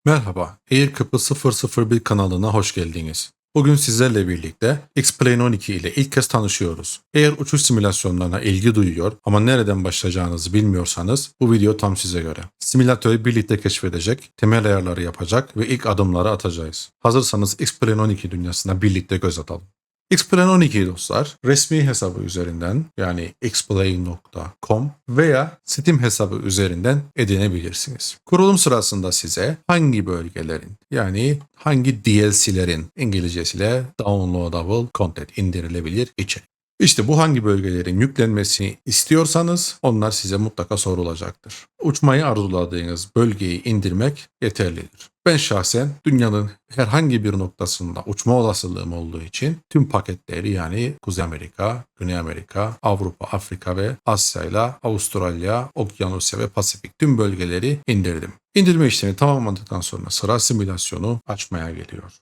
Merhaba, Air Kapı 001 kanalına hoş geldiniz. Bugün sizlerle birlikte X-Plane 12 ile ilk kez tanışıyoruz. Eğer uçuş simülasyonlarına ilgi duyuyor ama nereden başlayacağınızı bilmiyorsanız bu video tam size göre. Simülatörü birlikte keşfedecek, temel ayarları yapacak ve ilk adımları atacağız. Hazırsanız X-Plane 12 dünyasına birlikte göz atalım. Xplane 12 dostlar resmi hesabı üzerinden yani xplane.com veya Steam hesabı üzerinden edinebilirsiniz. Kurulum sırasında size hangi bölgelerin yani hangi DLC'lerin İngilizcesiyle downloadable content indirilebilir içerik. İşte bu hangi bölgelerin yüklenmesini istiyorsanız onlar size mutlaka sorulacaktır. Uçmayı arzuladığınız bölgeyi indirmek yeterlidir. Ben şahsen dünyanın herhangi bir noktasında uçma olasılığım olduğu için tüm paketleri yani Kuzey Amerika, Güney Amerika, Avrupa, Afrika ve Asya ile Avustralya, Okyanusya ve Pasifik tüm bölgeleri indirdim. İndirme işlemi tamamladıktan sonra sıra simülasyonu açmaya geliyor.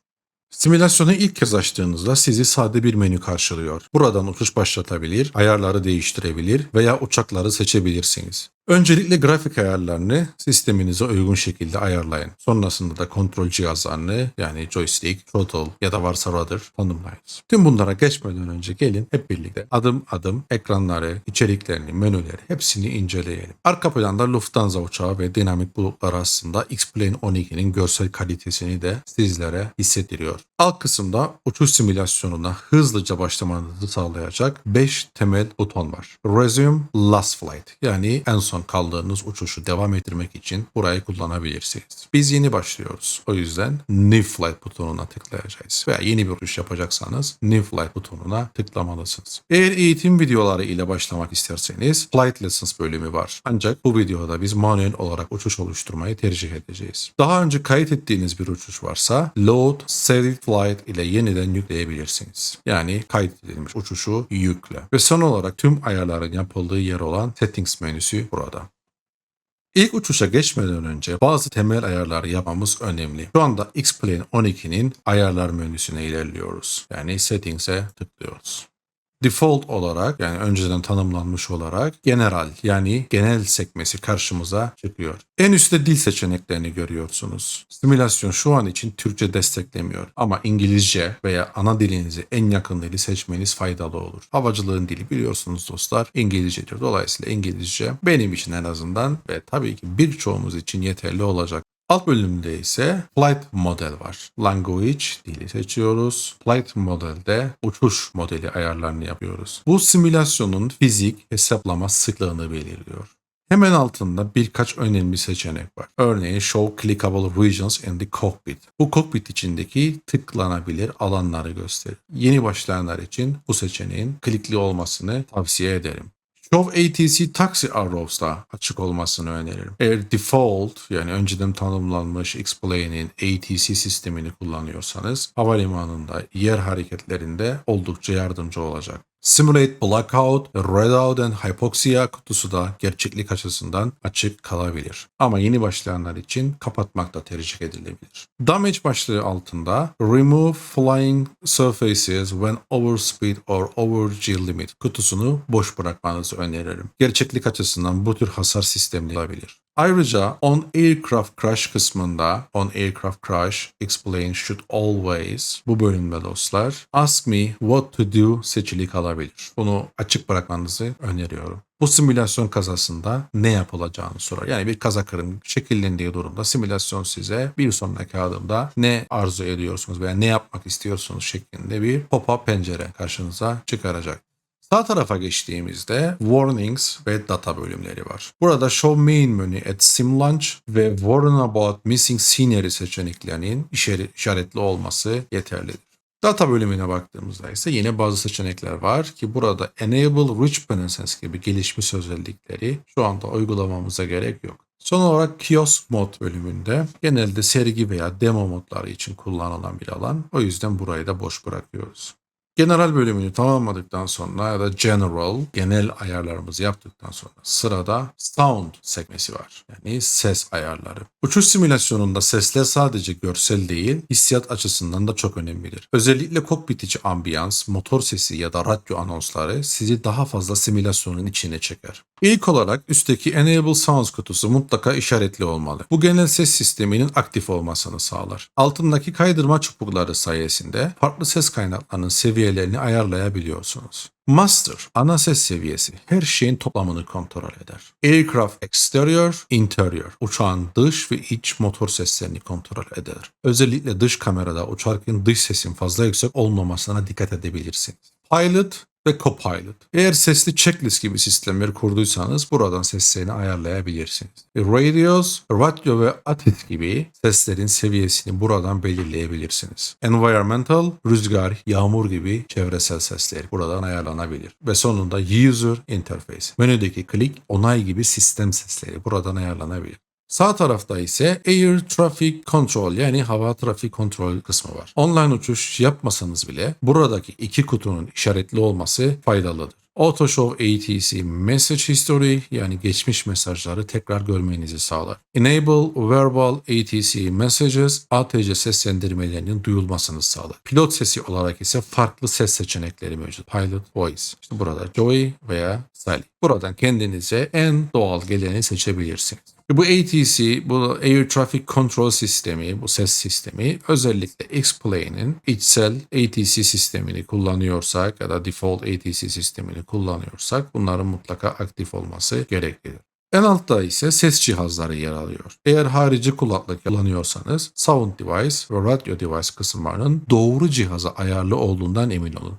Simülasyonu ilk kez açtığınızda sizi sade bir menü karşılıyor. Buradan uçuş başlatabilir, ayarları değiştirebilir veya uçakları seçebilirsiniz. Öncelikle grafik ayarlarını sisteminize uygun şekilde ayarlayın. Sonrasında da kontrol cihazlarını yani joystick, throttle ya da varsa rudder tanımlayınız. Tüm bunlara geçmeden önce gelin hep birlikte adım adım ekranları, içeriklerini, menüleri hepsini inceleyelim. Arka planda Lufthansa uçağı ve dinamik bulutlar aslında X-Plane 12'nin görsel kalitesini de sizlere hissettiriyor. Alt kısımda uçuş simülasyonuna hızlıca başlamanızı sağlayacak 5 temel buton var. Resume Last Flight yani en son kaldığınız uçuşu devam ettirmek için burayı kullanabilirsiniz. Biz yeni başlıyoruz. O yüzden New Flight butonuna tıklayacağız. Veya yeni bir uçuş yapacaksanız New Flight butonuna tıklamalısınız. Eğer eğitim videoları ile başlamak isterseniz Flight Lessons bölümü var. Ancak bu videoda biz manuel olarak uçuş oluşturmayı tercih edeceğiz. Daha önce kayıt ettiğiniz bir uçuş varsa Load Saved Flight ile yeniden yükleyebilirsiniz. Yani kaydedilmiş uçuşu yükle. Ve son olarak tüm ayarların yapıldığı yer olan Settings menüsü burada. İlk uçuşa geçmeden önce bazı temel ayarları yapmamız önemli. Şu anda X-Plane 12'nin ayarlar menüsüne ilerliyoruz. Yani Settings'e tıklıyoruz. Default olarak yani önceden tanımlanmış olarak general yani genel sekmesi karşımıza çıkıyor. En üstte dil seçeneklerini görüyorsunuz. Simülasyon şu an için Türkçe desteklemiyor ama İngilizce veya ana dilinize en yakın dili seçmeniz faydalı olur. Havacılığın dili biliyorsunuz dostlar İngilizcedir. Dolayısıyla İngilizce benim için en azından ve tabii ki birçoğumuz için yeterli olacak. Alt bölümde ise Flight Model var. Language dili seçiyoruz. Flight Model'de uçuş modeli ayarlarını yapıyoruz. Bu simülasyonun fizik hesaplama sıklığını belirliyor. Hemen altında birkaç önemli seçenek var. Örneğin Show Clickable Regions in the Cockpit. Bu kokpit içindeki tıklanabilir alanları gösterir. Yeni başlayanlar için bu seçeneğin klikli olmasını tavsiye ederim. Show ATC Taxi Arrows'da açık olmasını öneririm. Eğer default yani önceden tanımlanmış X-Plane'in ATC sistemini kullanıyorsanız havalimanında yer hareketlerinde oldukça yardımcı olacak. Simulate Blackout, Redout and Hypoxia kutusu da gerçeklik açısından açık kalabilir. Ama yeni başlayanlar için kapatmak da tercih edilebilir. Damage başlığı altında Remove Flying Surfaces when Overspeed or Over G Limit kutusunu boş bırakmanızı öneririm. Gerçeklik açısından bu tür hasar sistemli olabilir. Ayrıca On Aircraft Crash kısmında On Aircraft Crash Explain Should Always bu bölümde dostlar Ask Me What to Do seçili kalabilir. Bunu açık bırakmanızı öneriyorum. Bu simülasyon kazasında ne yapılacağını sorar. Yani bir kaza şekillendiği durumda simülasyon size bir sonraki adımda ne arzu ediyorsunuz veya ne yapmak istiyorsunuz şeklinde bir pop-up pencere karşınıza çıkaracak. Sağ tarafa geçtiğimizde Warnings ve Data bölümleri var. Burada Show Main Menu at Sim Launch ve Warn About Missing Scenery seçeneklerinin işaretli olması yeterlidir. Data bölümüne baktığımızda ise yine bazı seçenekler var ki burada Enable Rich Reconnaissance gibi gelişmiş özellikleri şu anda uygulamamıza gerek yok. Son olarak Kiosk Mod bölümünde genelde sergi veya demo modları için kullanılan bir alan. O yüzden burayı da boş bırakıyoruz. General bölümünü tamamladıktan sonra ya da general, genel ayarlarımızı yaptıktan sonra sırada sound sekmesi var. Yani ses ayarları. Uçuş simülasyonunda sesler sadece görsel değil, hissiyat açısından da çok önemlidir. Özellikle kokpit içi ambiyans, motor sesi ya da radyo anonsları sizi daha fazla simülasyonun içine çeker. İlk olarak üstteki Enable Sounds kutusu mutlaka işaretli olmalı. Bu genel ses sisteminin aktif olmasını sağlar. Altındaki kaydırma çubukları sayesinde farklı ses kaynaklarının seviyelerini ayarlayabiliyorsunuz. Master, ana ses seviyesi, her şeyin toplamını kontrol eder. Aircraft Exterior, Interior, uçağın dış ve iç motor seslerini kontrol eder. Özellikle dış kamerada uçarken dış sesin fazla yüksek olmamasına dikkat edebilirsiniz. Pilot ve Copilot. Eğer sesli checklist gibi sistemleri kurduysanız buradan seslerini ayarlayabilirsiniz. Radios, radyo ve atit gibi seslerin seviyesini buradan belirleyebilirsiniz. Environmental, rüzgar, yağmur gibi çevresel sesler buradan ayarlanabilir. Ve sonunda User Interface. Menüdeki klik, onay gibi sistem sesleri buradan ayarlanabilir. Sağ tarafta ise Air Traffic Control yani hava trafik kontrol kısmı var. Online uçuş yapmasanız bile buradaki iki kutunun işaretli olması faydalıdır. Auto Show ATC Message History yani geçmiş mesajları tekrar görmenizi sağlar. Enable Verbal ATC Messages ATC seslendirmelerinin duyulmasını sağlar. Pilot sesi olarak ise farklı ses seçenekleri mevcut. Pilot Voice. İşte burada Joey veya Sally. Buradan kendinize en doğal geleni seçebilirsiniz. Bu ATC, bu Air Traffic Control sistemi, bu ses sistemi özellikle X-Plane'in içsel ATC sistemini kullanıyorsak ya da default ATC sistemini kullanıyorsak bunların mutlaka aktif olması gereklidir. En altta ise ses cihazları yer alıyor. Eğer harici kulaklık kullanıyorsanız Sound Device ve Radio Device kısımlarının doğru cihaza ayarlı olduğundan emin olun.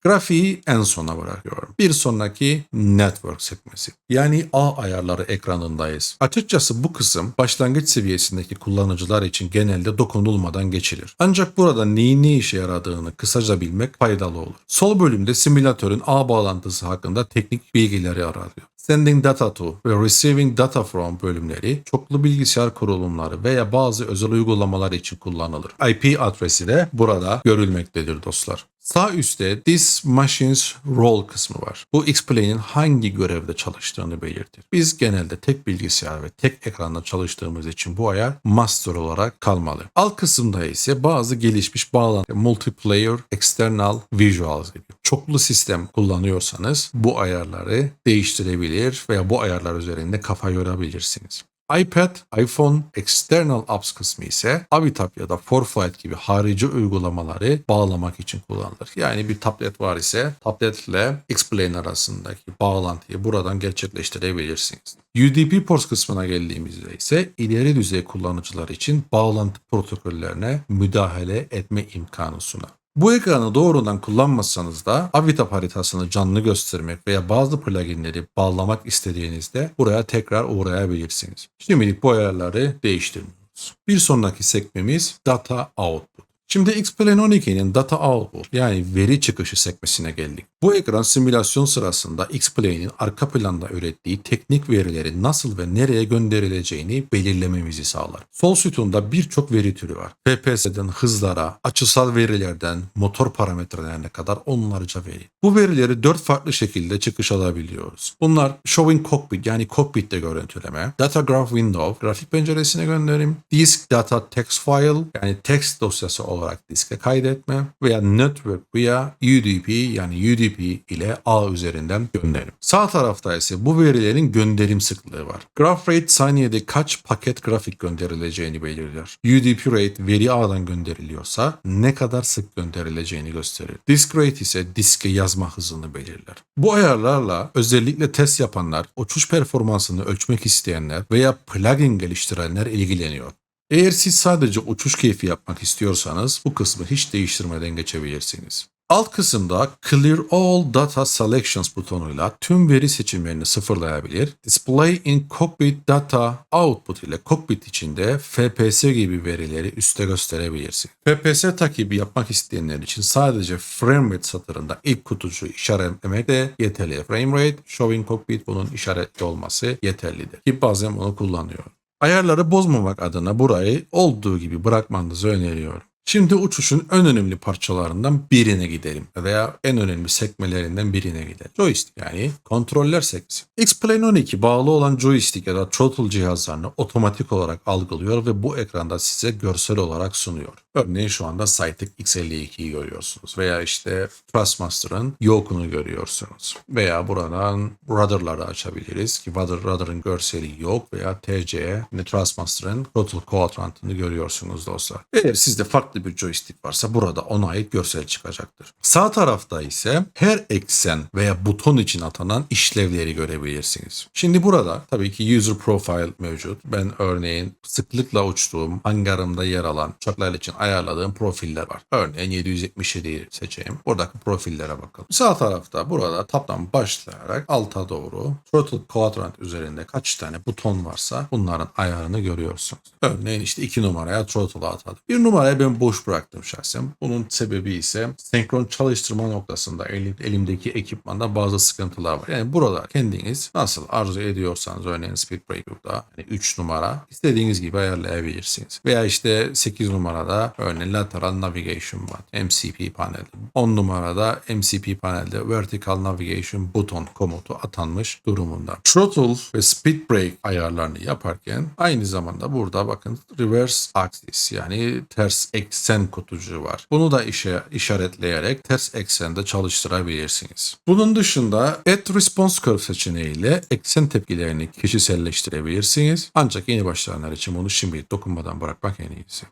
Grafiği en sona bırakıyorum. Bir sonraki Network sekmesi. Yani A ayarları ekranındayız. Açıkçası bu kısım başlangıç seviyesindeki kullanıcılar için genelde dokunulmadan geçilir. Ancak burada neyin ne işe yaradığını kısaca bilmek faydalı olur. Sol bölümde simülatörün ağ bağlantısı hakkında teknik bilgileri aralıyor. Sending Data To ve Receiving Data From bölümleri çoklu bilgisayar kurulumları veya bazı özel uygulamalar için kullanılır. IP adresi de burada görülmektedir dostlar. Sağ üstte This Machine's Role kısmı var. Bu X-Plane'in hangi görevde çalıştığını belirtir. Biz genelde tek bilgisayar ve tek ekranda çalıştığımız için bu ayar master olarak kalmalı. Alt kısımda ise bazı gelişmiş bağlantı, multiplayer, external, visuals gibi. Çoklu sistem kullanıyorsanız bu ayarları değiştirebilir veya bu ayarlar üzerinde kafa yorabilirsiniz. iPad, iPhone, External Apps kısmı ise Avitab ya da ForFlight gibi harici uygulamaları bağlamak için kullanılır. Yani bir tablet var ise tabletle X-Plane arasındaki bağlantıyı buradan gerçekleştirebilirsiniz. UDP ports kısmına geldiğimizde ise ileri düzey kullanıcılar için bağlantı protokollerine müdahale etme imkanı sunar. Bu ekranı doğrudan kullanmazsanız da Avitab haritasını canlı göstermek veya bazı pluginleri bağlamak istediğinizde buraya tekrar uğrayabilirsiniz. Şimdilik bu ayarları değiştirmiyoruz. Bir sonraki sekmemiz Data Output. Şimdi X-Plane 12'nin Data Output yani veri çıkışı sekmesine geldik. Bu ekran simülasyon sırasında X-Plane'in arka planda ürettiği teknik verileri nasıl ve nereye gönderileceğini belirlememizi sağlar. Sol sütunda birçok veri türü var. FPS'den hızlara, açısal verilerden motor parametrelerine kadar onlarca veri. Bu verileri 4 farklı şekilde çıkış alabiliyoruz. Bunlar Showing Cockpit yani cockpit'te görüntüleme, Data Graph Window, grafik penceresine gönderim, Disk Data Text File yani text dosyası olarak diske kaydetme veya Network via UDP yani UDP ile ağ üzerinden gönderim. Sağ tarafta ise bu verilerin gönderim sıklığı var. Graph Rate saniyede kaç paket grafik gönderileceğini belirler. UDP Rate veri ağdan gönderiliyorsa ne kadar sık gönderileceğini gösterir. Disk Rate ise diske yazma hızını belirler. Bu ayarlarla özellikle test yapanlar, uçuş performansını ölçmek isteyenler veya plugin geliştirenler ilgileniyor. Eğer siz sadece uçuş keyfi yapmak istiyorsanız bu kısmı hiç değiştirmeden geçebilirsiniz. Alt kısımda Clear All Data Selections butonuyla tüm veri seçimlerini sıfırlayabilir. Display in Cockpit Data Output ile cockpit içinde FPS gibi verileri üste gösterebilirsiniz. FPS takibi yapmak isteyenler için sadece frame rate satırında ilk kutucuğu işaretlemek de yeterli. Frame rate, Showing Cockpit bunun işaretli olması yeterlidir. Ki bazen bunu kullanıyorum. Ayarları bozmamak adına burayı olduğu gibi bırakmanızı öneriyorum. Şimdi uçuşun en önemli parçalarından birine gidelim veya en önemli sekmelerinden birine gidelim. Joystick yani kontroller sekmesi. X-Plane 12 bağlı olan joystick ya da throttle cihazlarını otomatik olarak algılıyor ve bu ekranda size görsel olarak sunuyor. Örneğin şu anda Cytec X52'yi görüyorsunuz veya işte Thrustmaster'ın Yoke'unu görüyorsunuz. Veya buradan rudder'ları açabiliriz ki rudder'ın görseli yok veya TC'ye Thrustmaster'ın Throttle Quadrant'ını görüyorsunuz dostlar. Eğer sizde farklı bir joystick varsa burada ona ait görsel çıkacaktır. Sağ tarafta ise her eksen veya buton için atanan işlevleri görebilirsiniz. Şimdi burada tabii ki user profile mevcut. Ben örneğin sıklıkla uçtuğum hangarımda yer alan uçaklar için ayarladığım profiller var. Örneğin 777'yi seçeyim. Buradaki profillere bakalım. Sağ tarafta burada taptan başlayarak alta doğru Throttle Quadrant üzerinde kaç tane buton varsa bunların ayarını görüyorsunuz. Örneğin işte 2 numaraya throttle'a atadım. 1 numaraya ben boş bıraktım şahsen. Bunun sebebi ise senkron çalıştırma noktasında elimdeki ekipmanda bazı sıkıntılar var. Yani burada kendiniz nasıl arzu ediyorsanız örneğin speed breaker'da yani 3 numara istediğiniz gibi ayarlayabilirsiniz. Veya işte 8 numarada örneğin lateral navigation var. MCP paneli. 10 numarada MCP panelde vertical navigation buton komutu atanmış durumunda. Throttle ve speed brake ayarlarını yaparken aynı zamanda burada bakın reverse axis yani ters eksen kutucuğu var. Bunu da işaretleyerek ters eksende çalıştırabilirsiniz. Bunun dışında add response curve seçeneğiyle eksen tepkilerini kişiselleştirebilirsiniz. Ancak yeni başlayanlar için bunu şimdilik dokunmadan bırakmak en iyisi.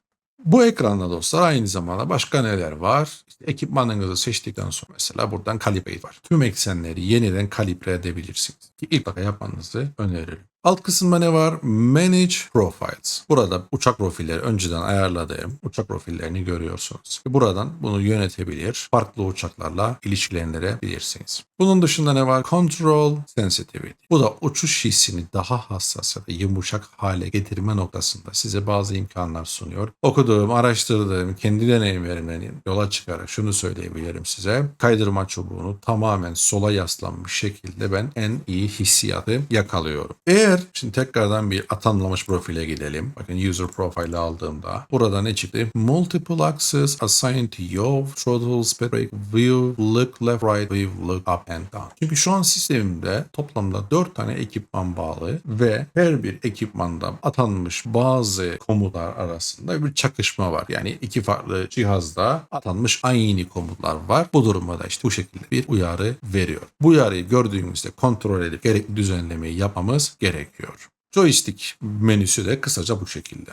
Bu ekranda dostlar aynı zamanda başka neler var? İşte ekipmanınızı seçtikten sonra mesela buradan kalibre var. Tüm eksenleri yeniden kalibre edebilirsiniz. Ki ilk defa yapmanızı öneririm. Alt kısımda ne var? Manage Profiles. Burada uçak profilleri önceden ayarladığım uçak profillerini görüyorsunuz. Buradan bunu yönetebilir, farklı uçaklarla ilişkilendirebilirsiniz. Bunun dışında ne var? Control Sensitivity. Bu da uçuş hissini daha hassas ve yumuşak hale getirme noktasında size bazı imkanlar sunuyor. Okuduğum, araştırdığım, kendi deneyimlerimden yola çıkarak şunu söyleyebilirim size. Kaydırma çubuğunu tamamen sola yaslanmış şekilde ben en iyi hissiyatı yakalıyorum. Şimdi tekrardan bir atanmamış profile gidelim. Bakın user profile aldığımda burada ne çıktı? Multiple axes assigned to your throttle speed brake view look left right view look up and down. Çünkü şu an sistemimde toplamda 4 tane ekipman bağlı ve her bir ekipmanda atanmış bazı komutlar arasında bir çakışma var. Yani iki farklı cihazda atanmış aynı komutlar var. Bu durumda da işte bu şekilde bir uyarı veriyor. Bu uyarıyı gördüğümüzde kontrol edip gerekli düzenlemeyi yapmamız gerekiyor. Joystick menüsü de kısaca bu şekilde.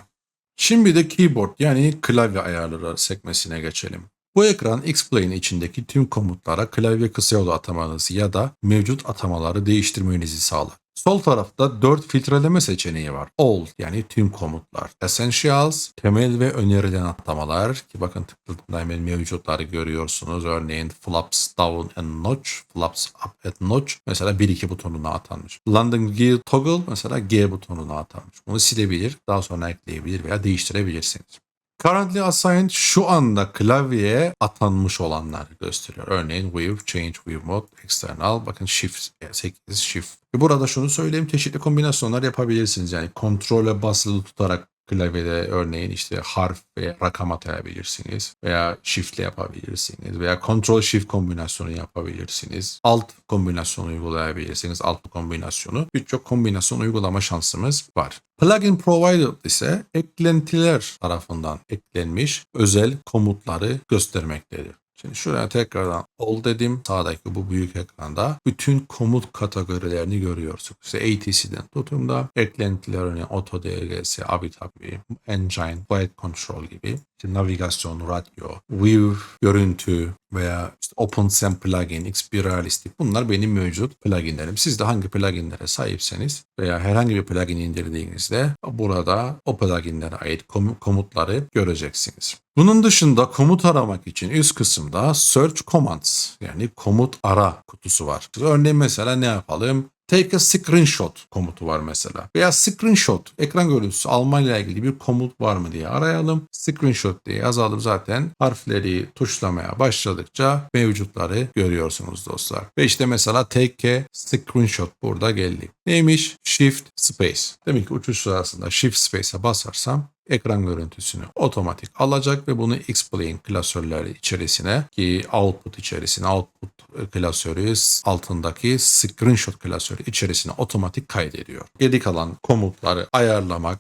Şimdi de keyboard yani klavye ayarları sekmesine geçelim. Bu ekran X-Plane içindeki tüm komutlara klavye kısa yolu atamanızı ya da mevcut atamaları değiştirmenizi sağlar. Sol tarafta 4 filtreleme seçeneği var. All yani tüm komutlar. Essentials, temel ve önerilen atamalar ki bakın tıkladığımda hemen mevcutları görüyorsunuz. Örneğin flaps down and notch, flaps up and notch mesela 1-2 butonuna atanmış. Landing gear toggle mesela G butonuna atanmış. Bunu silebilir, daha sonra ekleyebilir veya değiştirebilirsiniz. Currently assigned şu anda klavyeye atanmış olanlar gösteriyor. Örneğin View, Change View Mode, External. Bakın Shift 8, Shift. Ve burada şunu söyleyeyim. Çeşitli kombinasyonlar yapabilirsiniz. Yani kontrole basılı tutarak klavyede örneğin işte harf ve rakam atayabilirsiniz. Veya Shift'le yapabilirsiniz. Veya Control Shift kombinasyonu yapabilirsiniz. Alt kombinasyonu uygulayabilirsiniz. Alt kombinasyonu. Birçok kombinasyon uygulama şansımız var. Plugin Provided ise eklentiler tarafından eklenmiş özel komutları göstermektedir. Şimdi şuraya tekrardan all dedim. Sağdaki bu büyük ekranda bütün komut kategorilerini görüyorsunuz. İşte ATC'den tutun da eklentiler örneğin AutoDLS, Abitabi, Engine, Flight Control gibi. İşte navigasyon, radyo, view, görüntü veya işte OpenSem plugin, XP Realistic bunlar benim mevcut pluginlerim. Siz de hangi pluginlere sahipseniz veya herhangi bir plugin indirdiğinizde burada o pluginlere ait komutları göreceksiniz. Bunun dışında komut aramak için üst kısımda Search Commands yani komut ara kutusu var. Örneğin mesela ne yapalım? Take a screenshot komutu var mesela. Veya screenshot ekran görüntüsü almayla ilgili bir komut var mı diye arayalım. Screenshot diye yazalım zaten harfleri tuşlamaya başladıkça mevcutları görüyorsunuz dostlar. Ve işte mesela take a screenshot burada geldi. Neymiş? Shift Space. Demek ki uçuş sırasında Shift Space'e basarsam ekran görüntüsünü otomatik alacak ve bunu X-Plane klasörleri içerisine ki output içerisine output klasörü altındaki screenshot klasörü içerisine otomatik kaydediyor. Geri kalan komutları ayarlamak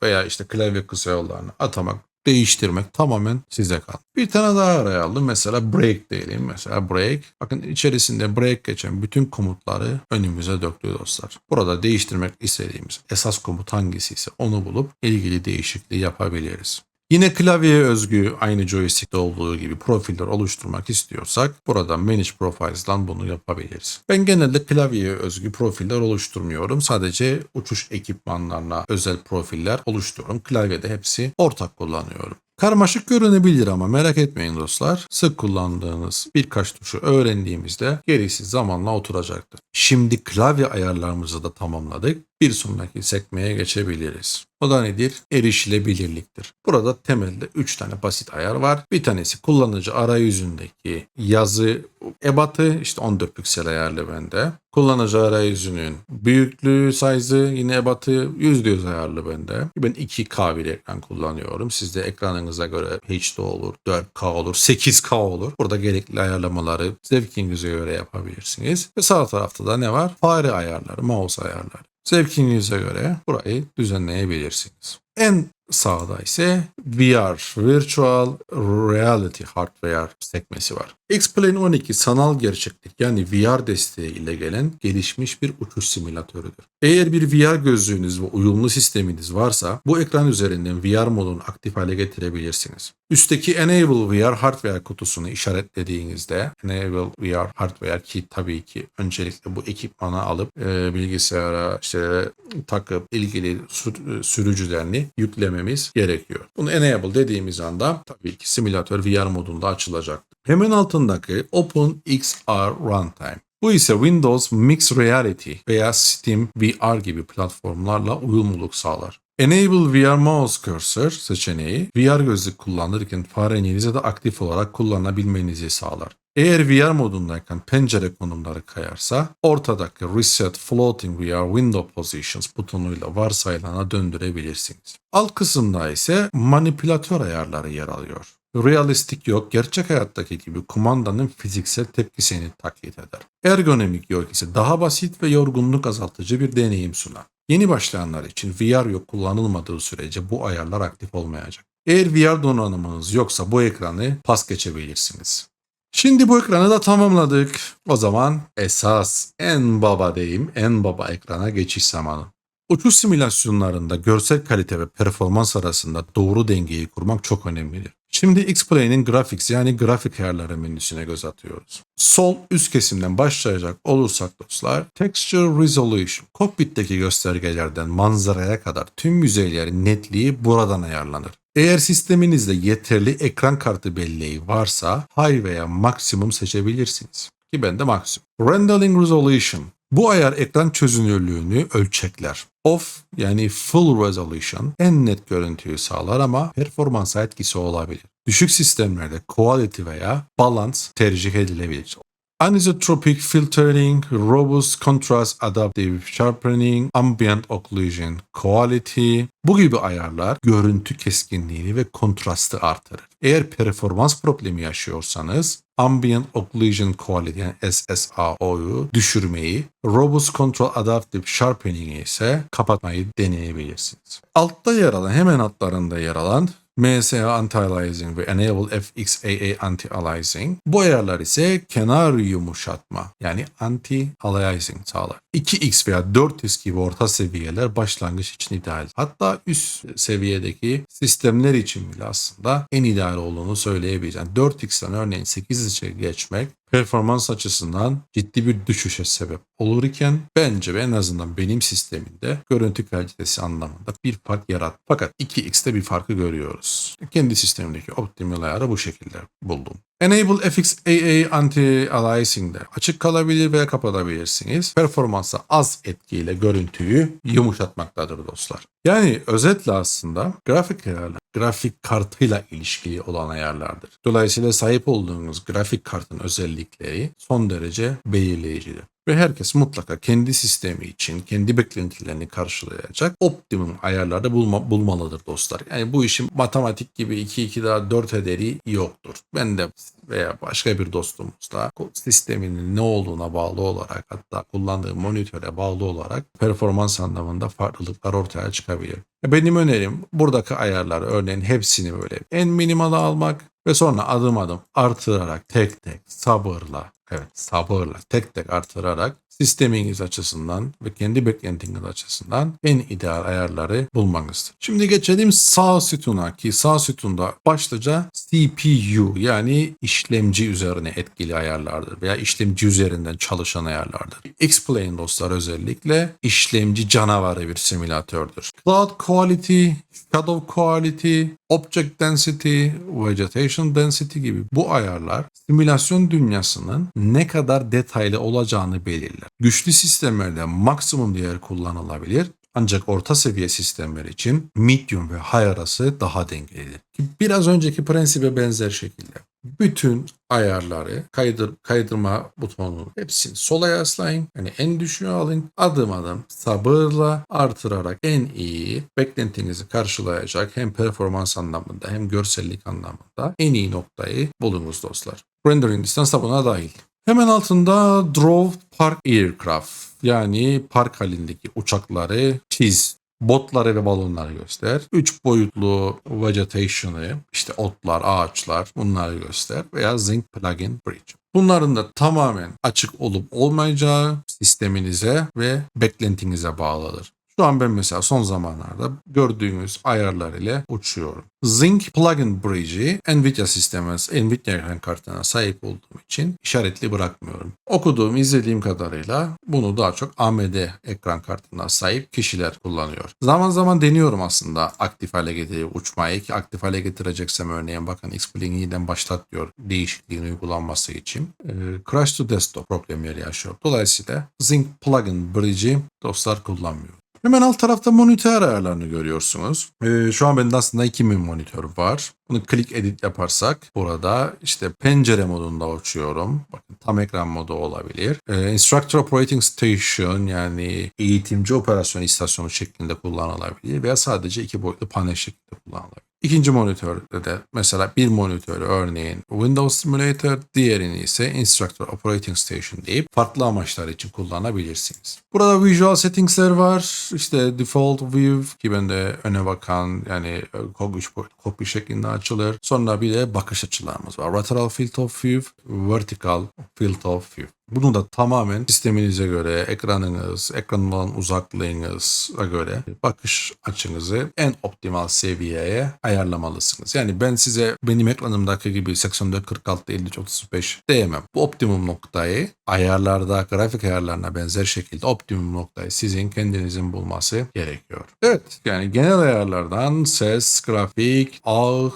veya işte klavye kısa yollarını atamak, değiştirmek tamamen size kaldı. Bir tane daha araya aldım. Mesela break diyelim. Mesela break. Bakın içerisinde break geçen bütün komutları önümüze döktü dostlar. Burada değiştirmek istediğimiz esas komut hangisi ise onu bulup ilgili değişikliği yapabiliriz. Yine klavyeye özgü aynı joystick'te olduğu gibi profiller oluşturmak istiyorsak burada Manage Profiles'dan bunu yapabiliriz. Ben genelde klavyeye özgü profiller oluşturmuyorum. Sadece uçuş ekipmanlarına özel profiller oluşturuyorum. Klavyede hepsi ortak kullanıyorum. Karmaşık görünebilir ama merak etmeyin dostlar. Sık kullandığınız birkaç tuşu öğrendiğimizde gerisi zamanla oturacaktır. Şimdi klavye ayarlarımızı da tamamladık. Bir sonraki sekmeye geçebiliriz. O da nedir? Erişilebilirliktir. Burada temelde 3 tane basit ayar var. Bir tanesi kullanıcı arayüzündeki yazı ebatı, işte 14 piksel ayarlı bende. Kullanıcı arayüzünün büyüklüğü, size'ı yine ebatı %100 ayarlı bende. Ben 2K bir ekran kullanıyorum. Siz de ekranınıza göre HD olur, 4K olur, 8K olur. Burada gerekli ayarlamaları zevkinize göre yapabilirsiniz. Ve sağ tarafta da ne var? Fare ayarları, mouse ayarları. Zevkinize göre burayı düzenleyebilirsiniz. En sağda ise VR, Virtual Reality Hardware sekmesi var. X-Plane 12 sanal gerçeklik yani VR desteği ile gelen gelişmiş bir uçuş simülatörüdür. Eğer bir VR gözlüğünüz ve uyumlu sisteminiz varsa bu ekran üzerinden VR modunu aktif hale getirebilirsiniz. Üstteki Enable VR Hardware kutusunu işaretlediğinizde Enable VR Hardware ki tabii ki öncelikle bu ekipmanı alıp bilgisayara işte takıp ilgili sürücülerini yüklememiz gerekiyor. Bunu Enable dediğimiz anda tabii ki simülatör VR modunda açılacaktır. Hemen altındaki OpenXR Runtime. Bu ise Windows Mixed Reality veya Steam VR gibi platformlarla uyumluluk sağlar. Enable VR Mouse Cursor seçeneği VR gözlük kullanırken farenizi de aktif olarak kullanabilmenizi sağlar. Eğer VR modundayken pencere konumları kayarsa ortadaki Reset Floating VR Window Positions butonuyla varsayılana döndürebilirsiniz. Alt kısımda ise manipülatör ayarları yer alıyor. Realistik yok, gerçek hayattaki gibi kumandanın fiziksel tepkisini taklit eder. Ergonomik yok ise daha basit ve yorgunluk azaltıcı bir deneyim sunar. Yeni başlayanlar için VR yok kullanılmadığı sürece bu ayarlar aktif olmayacak. Eğer VR donanımınız yoksa bu ekranı pas geçebilirsiniz. Şimdi bu ekranı da tamamladık. O zaman esas en baba ekrana geçiş zamanı. Uçuş simülasyonlarında görsel kalite ve performans arasında doğru dengeyi kurmak çok önemlidir. Şimdi X-Plane'in Graphics yani grafik ayarları menüsüne göz atıyoruz. Sol üst kesimden başlayacak olursak dostlar, Texture Resolution, kokpitteki göstergelerden manzaraya kadar tüm yüzeylerin netliği buradan ayarlanır. Eğer sisteminizde yeterli ekran kartı belleği varsa High veya Maximum seçebilirsiniz. Ki bende Maximum. Rendering Resolution. Bu ayar ekran çözünürlüğünü ölçekler. Off yani Full Resolution en net görüntüyü sağlar ama performansa etkisi olabilir. Düşük sistemlerde Quality veya Balance tercih edilebilir. Anisotropic Filtering, Robust Contrast Adaptive Sharpening, Ambient Occlusion Quality bu gibi ayarlar görüntü keskinliğini ve kontrastı artırır. Eğer performans problemi yaşıyorsanız Ambient Occlusion Quality yani SSAO'yu düşürmeyi, Robust Control Adaptive Sharpening'i ise kapatmayı deneyebilirsiniz. Hemen altlarında yer alan MSA Anti-Aliasing ve Enable FXAA Anti-Aliasing. Bu ayarlar ise kenar yumuşatma yani Anti-Aliasing sağlar. 2x veya 4x gibi orta seviyeler başlangıç için ideal. Hatta üst seviyedeki sistemler için bile aslında en ideal olduğunu söyleyebiliriz. Yani 4x'ten örneğin 8x'e geçmek performans açısından ciddi bir düşüşe sebep olur iken bence en azından benim sistemimde görüntü kalitesi anlamında bir fark yarat. Fakat 2x'te bir farkı görüyoruz. Kendi sistemimdeki optimal ayarı bu şekilde buldum. Enable FXAA Anti-Aliasing'de açık kalabilir veya kapatabilirsiniz. Performansa az etkiyle görüntüyü yumuşatmaktadır dostlar. Yani özetle aslında grafik ayarlar, grafik kartıyla ilişkili olan ayarlardır. Dolayısıyla sahip olduğunuz grafik kartın özellikleri son derece belirleyicidir. Ve herkes mutlaka kendi sistemi için, kendi beklentilerini karşılayacak optimum ayarlarda bulmalıdır dostlar. Yani bu işin matematik gibi 2 daha 4 ederi yoktur. Ben de veya başka bir dostumuz da sisteminin ne olduğuna bağlı olarak, hatta kullandığı monitöre bağlı olarak performans anlamında farklılıklar ortaya çıkabilir. Benim önerim buradaki ayarları örneğin hepsini böyle en minimala almak ve sonra adım adım artırarak tek tek sabırla tek tek artırarak sisteminiz açısından ve kendi beklentiniz açısından en ideal ayarları bulmanızdır. Şimdi geçelim sağ sütuna, ki sağ sütunda başlıca CPU yani işlemci üzerine etkili ayarlardır veya işlemci üzerinden çalışan ayarlardır. X-Plane dostlar özellikle işlemci canavarı bir simülatördür. Cloud Quality, Shadow Quality, Object Density, Vegetation Density gibi bu ayarlar simülasyon dünyasının ne kadar detaylı olacağını belirler. Güçlü sistemlerde maksimum değer kullanılabilir. Ancak orta seviye sistemler için medium ve high arası daha dengelidir. Biraz önceki prensibe benzer şekilde bütün ayarları kaydırma butonunun hepsini sola yaslayın. Yani en düşüğü alın. Adım adım sabırla artırarak en iyi beklentinizi karşılayacak hem performans anlamında hem görsellik anlamında en iyi noktayı bulunuz dostlar. Rendering distance da buna dahil. Hemen altında Drove Park Aircraft yani park halindeki uçakları çiz. Botları ve balonları göster. 3 boyutlu vegetation'ı, işte otlar, ağaçlar bunları göster veya Zinc Plugin Bridge. Bunların da tamamen açık olup olmayacağı sisteminize ve beklentinize bağlıdır. Şu an ben mesela son zamanlarda gördüğünüz ayarlar ile uçuyorum. Zinc Plugin Bridge'i Nvidia sistemimiz, Nvidia ekran kartına sahip olduğum için işaretli bırakmıyorum. Okuduğum, izlediğim kadarıyla bunu daha çok AMD ekran kartına sahip kişiler kullanıyor. Zaman zaman deniyorum aslında aktif hale getirip uçmayı, ki aktif hale getireceksem örneğin bakın X-Plane'i yeniden başlat diyor değişikliğin uygulanması için. Crash to Desktop problemleri yaşıyor. Dolayısıyla Zinc Plugin Bridge'i dostlar kullanmıyor. Hemen alt tarafta monitör ayarlarını görüyorsunuz. Şu an bende aslında 2000 monitör var. Bunu click edit yaparsak burada işte pencere modunda uçuyorum. Bakın tam ekran modu olabilir. Instructor Operating Station yani eğitimci operasyon istasyonu şeklinde kullanılabilir veya sadece 2 boyutlu panel şeklinde kullanılabilir. İkinci monitörde de mesela bir monitörü örneğin Windows Simulator, diğerini ise Instructor Operating Station deyip farklı amaçlar için kullanabilirsiniz. Burada Visual Settings'ler var. İşte Default View ki bende öne bakan yani kopya şeklinde açılır. Sonra bir de bakış açılarımız var. Lateral Field of View, Vertical Field of View. Bunu da tamamen sisteminize göre, ekranınız, ekrandan uzaklığınıza göre bakış açınızı en optimal seviyeye ayarlamalısınız. Yani ben size benim ekranımdaki gibi 84, 46, 53, 35 diyemem. Bu optimum noktayı ayarlarda, grafik ayarlarına benzer şekilde optimum noktayı sizin kendinizin bulması gerekiyor. Evet, yani genel ayarlardan ses, grafik, ağ,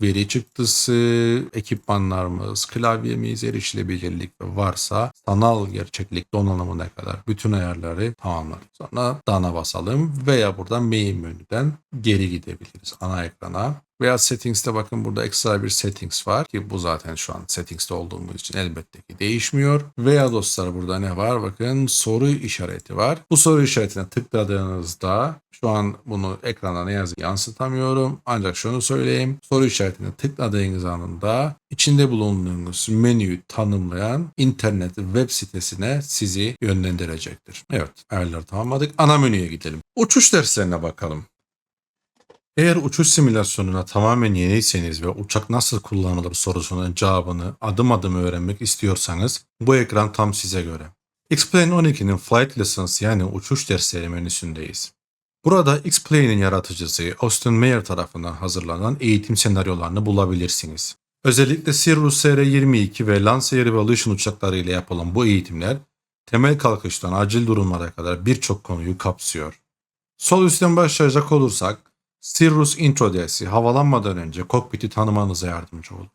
veri çıktısı, ekipmanlarımız, klavyemiz, erişilebilirlik varsa sanal gerçeklik donanımına kadar bütün ayarları tamamladık. Sonra done'a basalım veya buradan main menüden geri gidebiliriz ana ekrana. Veya settings'te bakın burada ekstra bir settings var ki bu zaten şu an settings'te olduğumuz için elbette ki değişmiyor. Veya dostlar burada ne var? Bakın soru işareti var. Bu soru işaretine tıkladığınızda şu an bunu ekrana ne yazık yansıtamıyorum. Ancak şunu söyleyeyim. Soru işaretine tıkladığınız anında içinde bulunduğunuz menüyü tanımlayan internet web sitesine sizi yönlendirecektir. Evet, ayarları tamamladık. Ana menüye gidelim. Uçuş derslerine bakalım. Eğer uçuş simülasyonuna tamamen yeniyseniz ve uçak nasıl kullanılır sorusunun cevabını adım adım öğrenmek istiyorsanız bu ekran tam size göre. X-Plane 12'nin Flight Lessons yani uçuş dersleri menüsündeyiz. Burada X-Plane'in yaratıcısı Austin Meyer tarafından hazırlanan eğitim senaryolarını bulabilirsiniz. Özellikle Cirrus SR-22 ve Lancer Evolution uçakları ile yapılan bu eğitimler temel kalkıştan acil durumlara kadar birçok konuyu kapsıyor. Sol üstten başlayacak olursak Cirrus Intro dersi havalanmadan önce kokpiti tanımanıza yardımcı olur.